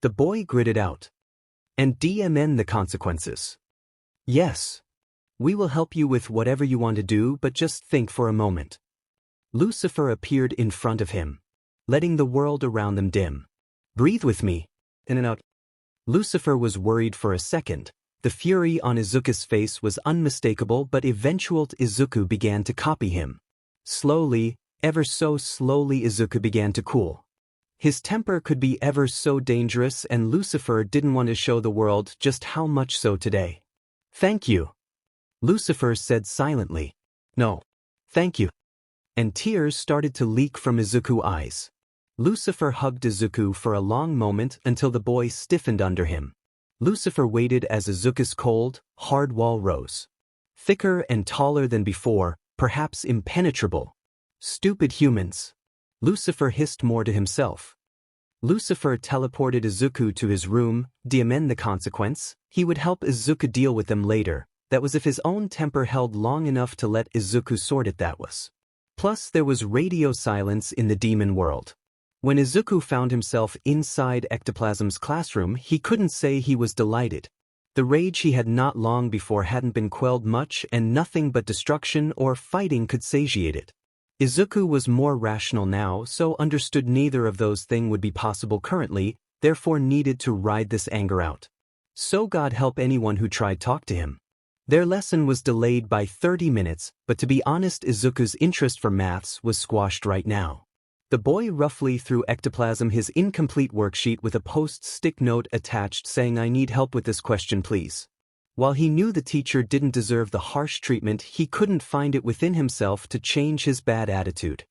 The boy gritted out. And dotn the consequences. Yes. We will help you with whatever you want to do, but just think for a moment. Lucifer appeared in front of him, letting the world around them dim. Breathe with me. In and out. Lucifer was worried for a second. The fury on Izuku's face was unmistakable, but eventually Izuku began to copy him. Slowly, ever so slowly, Izuku began to cool. His temper could be ever so dangerous, and Lucifer didn't want to show the world just how much so today. Thank you. Lucifer said silently. No. Thank you. And tears started to leak from Izuku's eyes. Lucifer hugged Izuku for a long moment until the boy stiffened under him. Lucifer waited as Izuku's cold, hard wall rose. Thicker and taller than before, perhaps impenetrable. Stupid humans. Lucifer hissed more to himself. Lucifer teleported Izuku to his room. Dotn the consequence. He would help Izuku deal with them later. That was if his own temper held long enough to let Izuku sort it, that was. Plus there was radio silence in the demon world. When Izuku found himself inside Ectoplasm's classroom, he couldn't say he was delighted. The rage he had not long before hadn't been quelled much, and nothing but destruction or fighting could satiate it. Izuku was more rational now, so understood neither of those things would be possible currently, therefore needed to ride this anger out. So God help anyone who tried talk to him. Their lesson was delayed by 30 minutes, but to be honest, Izuku's interest for maths was squashed right now. The boy roughly threw Ectoplasm his incomplete worksheet with a post-stick note attached saying, I need help with this question, please. While he knew the teacher didn't deserve the harsh treatment, he couldn't find it within himself to change his bad attitude.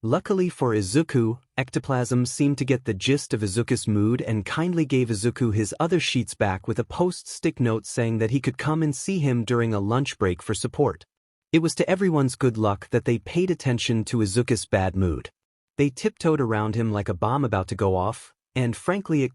Luckily for Izuku, ectoplasm seemed to get the gist of Izuku's mood and kindly gave Izuku his other sheets back with a post-stick note saying that he could come and see him during a lunch break for support. It was to everyone's good luck that they paid attention to Izuku's bad mood. They tiptoed around him like a bomb about to go off, and frankly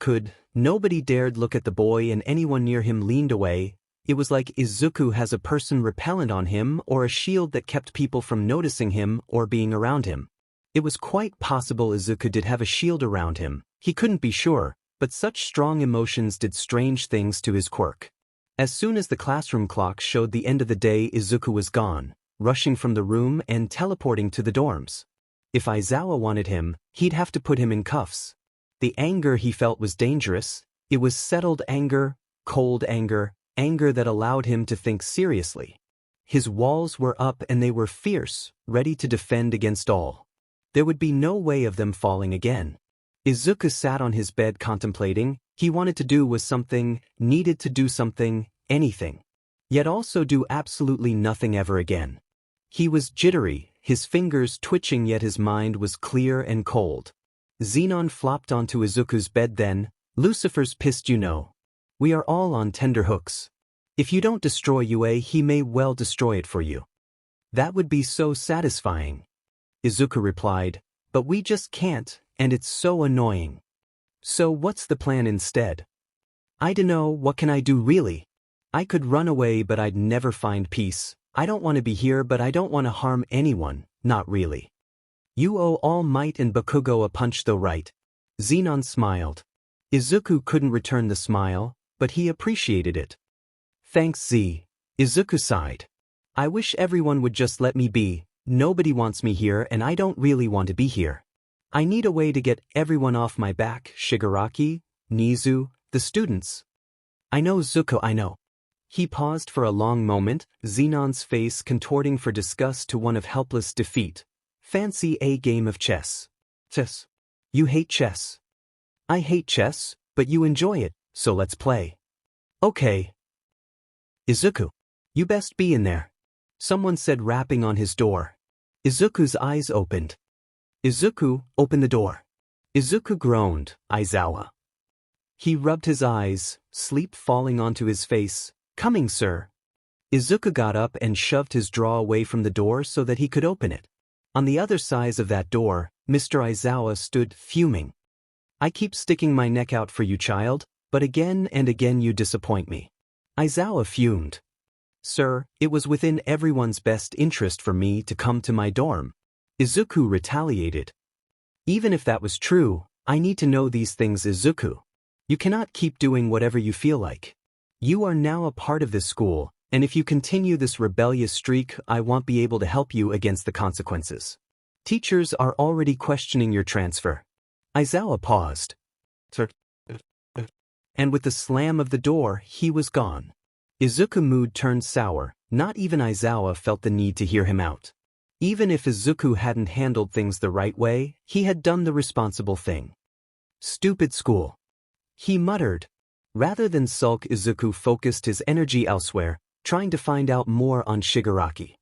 nobody dared look at the boy and anyone near him leaned away. It was like Izuku has a person repellent on him or a shield that kept people from noticing him or being around him. It was quite possible Izuku did have a shield around him, he couldn't be sure, but such strong emotions did strange things to his quirk. As soon as the classroom clock showed the end of the day, Izuku was gone, rushing from the room and teleporting to the dorms. If Aizawa wanted him, he'd have to put him in cuffs. The anger he felt was dangerous. It was settled anger, cold anger, anger that allowed him to think seriously. His walls were up and they were fierce, ready to defend against all. There would be no way of them falling again. Izuku sat on his bed contemplating. He wanted to do was something, needed to do something, anything. Yet also do absolutely nothing ever again. He was jittery, his fingers twitching, yet his mind was clear and cold. Xenon flopped onto Izuku's bed then. Lucifer's pissed, We are all on tender hooks. If you don't destroy UA, he may well destroy it for you. That would be so satisfying. Izuku replied, but we just can't, and it's so annoying. So what's the plan instead? I dunno, what can I do really? I could run away but I'd never find peace. I don't want to be here but I don't want to harm anyone, not really. You owe All Might and Bakugo a punch though, right? Xenon smiled. Izuku couldn't return the smile, but he appreciated it. Thanks Z. Izuku sighed. I wish everyone would just let me be. Nobody wants me here and I don't really want to be here. I need a way to get everyone off my back. Shigaraki, Nizu, the students. I know Zuko, I know. He paused for a long moment, Xenon's face contorting for disgust to one of helpless defeat. Fancy a game of chess. Chess. You hate chess. I hate chess, but you enjoy it, so let's play. Okay. Izuku. You best be in there. Someone said, rapping on his door. Izuku's eyes opened. Izuku, open the door. Izuku groaned, Aizawa. He rubbed his eyes, sleep falling onto his face. Coming, sir. Izuku got up and shoved his draw away from the door so that he could open it. On the other side of that door, Mr. Aizawa stood, fuming. I keep sticking my neck out for you, child, but again and again you disappoint me. Aizawa fumed. Sir, it was within everyone's best interest for me to come to my dorm. Izuku retaliated. Even if that was true, I need to know these things, Izuku. You cannot keep doing whatever you feel like. You are now a part of this school, and if you continue this rebellious streak, I won't be able to help you against the consequences. Teachers are already questioning your transfer. Aizawa paused. And with the slam of the door, he was gone. Izuku's mood turned sour. Not even Aizawa felt the need to hear him out. Even if Izuku hadn't handled things the right way, he had done the responsible thing. Stupid school. He muttered. Rather than sulk, Izuku focused his energy elsewhere, trying to find out more on Shigaraki.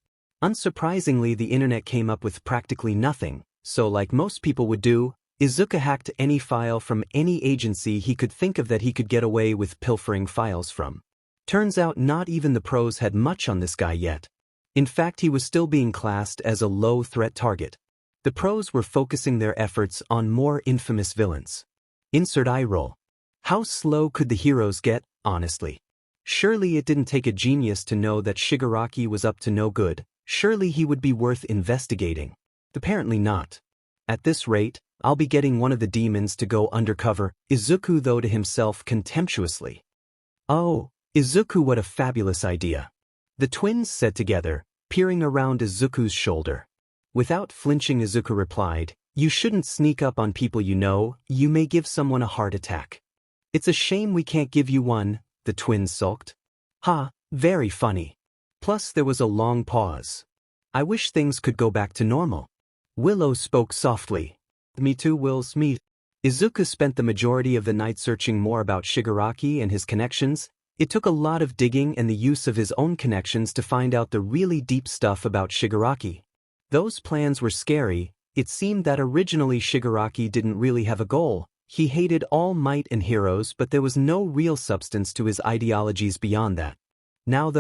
Unsurprisingly, the internet came up with practically nothing, so like most people would do, Izuku hacked any file from any agency he could think of that he could get away with pilfering files from. Turns out not even the pros had much on this guy yet. In fact, he was still being classed as a low-threat target. The pros were focusing their efforts on more infamous villains. Insert eye roll. How slow could the heroes get, honestly? Surely it didn't take a genius to know that Shigaraki was up to no good. Surely he would be worth investigating. Apparently not. At this rate, I'll be getting one of the demons to go undercover, Izuku thought to himself contemptuously. Oh, Izuku, what a fabulous idea. The twins said together, peering around Izuku's shoulder. Without flinching, Izuku replied, you shouldn't sneak up on people you know, you may give someone a heart attack. It's a shame we can't give you one, the twins sulked. Ha, very funny. Plus there was a long pause. I wish things could go back to normal. Willow spoke softly. Me too, Wills, me. Izuku spent the majority of the night searching more about Shigaraki and his connections. It took a lot of digging and the use of his own connections to find out the really deep stuff about Shigaraki. Those plans were scary. It seemed that originally Shigaraki didn't really have a goal. He hated all might and heroes, but there was no real substance to his ideologies beyond that. Now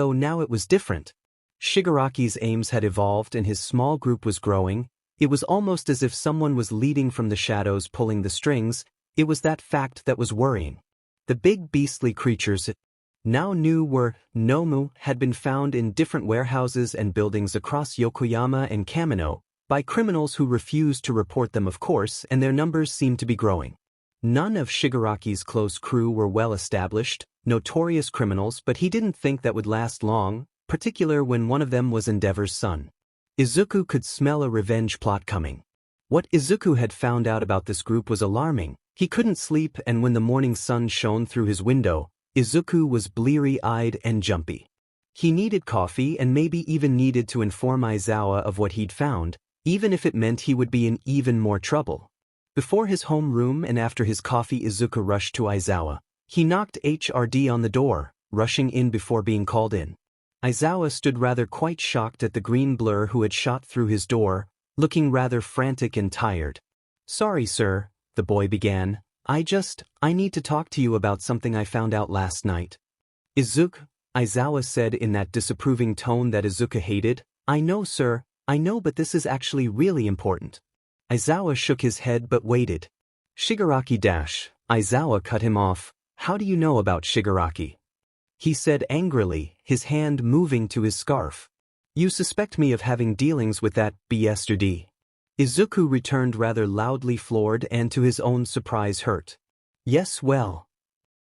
it was different. Shigaraki's aims had evolved and his small group was growing. It was almost as if someone was leading from the shadows pulling the strings. It was that fact that was worrying. The big beastly creatures it now knew were Nomu had been found in different warehouses and buildings across Yokoyama and Kamino, by criminals who refused to report them of course, and their numbers seemed to be growing. None of Shigaraki's close crew were well-established, notorious criminals, but he didn't think that would last long, particularly when one of them was Endeavor's son. Izuku could smell a revenge plot coming. What Izuku had found out about this group was alarming. He couldn't sleep, and when the morning sun shone through his window, Izuku was bleary-eyed and jumpy. He needed coffee and maybe even needed to inform Aizawa of what he'd found, even if it meant he would be in even more trouble. Before his home room and after his coffee, Izuku rushed to Aizawa. He knocked HRD on the door, rushing in before being called in. Aizawa stood rather quite shocked at the green blur who had shot through his door, looking rather frantic and tired. "Sorry, sir," the boy began. I need to talk to you about something I found out last night." "Izuku," Aizawa said in that disapproving tone that Izuku hated. "I know, sir, I know, but this is actually really important." Aizawa shook his head but waited. "Shigaraki Aizawa cut him off. "How do you know about Shigaraki?" he said angrily, his hand moving to his scarf. "You suspect me of having dealings with that yesterday?" Izuku returned rather loudly, floored and to his own surprise hurt. "Yes, well.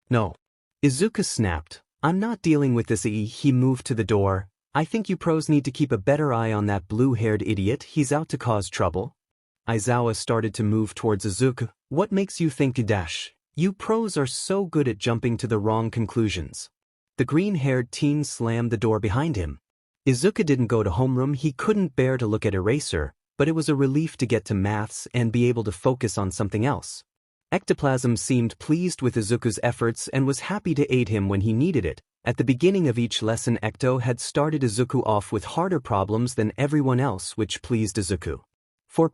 No." Izuku snapped. "I'm not dealing with this." He moved to the door. "I think you pros need to keep a better eye on that blue-haired idiot. He's out to cause trouble." Aizawa started to move towards Izuku. "What makes you think you pros are so good at jumping to the wrong conclusions?" The green-haired teen slammed the door behind him. Izuku didn't go to homeroom. He couldn't bear to look at Eraser, but it was a relief to get to maths and be able to focus on something else. Ectoplasm seemed pleased with Izuku's efforts and was happy to aid him when he needed it. At the beginning of each lesson, Ecto had started Izuku off with harder problems than everyone else, which pleased Izuku. For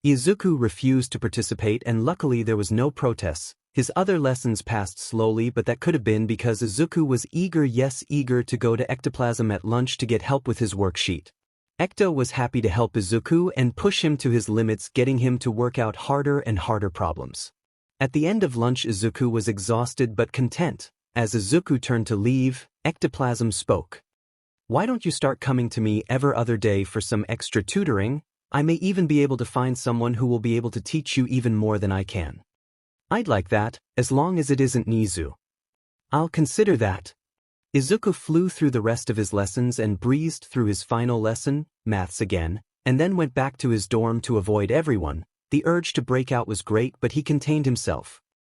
Izuku refused to participate, and luckily there was no protests. His other lessons passed slowly, but that could have been because Izuku was eager to go to Ectoplasm at lunch to get help with his worksheet. Ecto was happy to help Izuku and push him to his limits, getting him to work out harder and harder problems. At the end of lunch, Izuku was exhausted but content. As Izuku turned to leave, Ectoplasm spoke. "Why don't you start coming to me every other day for some extra tutoring? I may even be able to find someone who will be able to teach you even more than I can." "I'd like that, as long as it isn't Nizu." "I'll consider that." Izuku flew through the rest of his lessons and breezed through his final lesson, maths again, and then went back to his dorm to avoid everyone. The urge to break out was great, but he contained himself.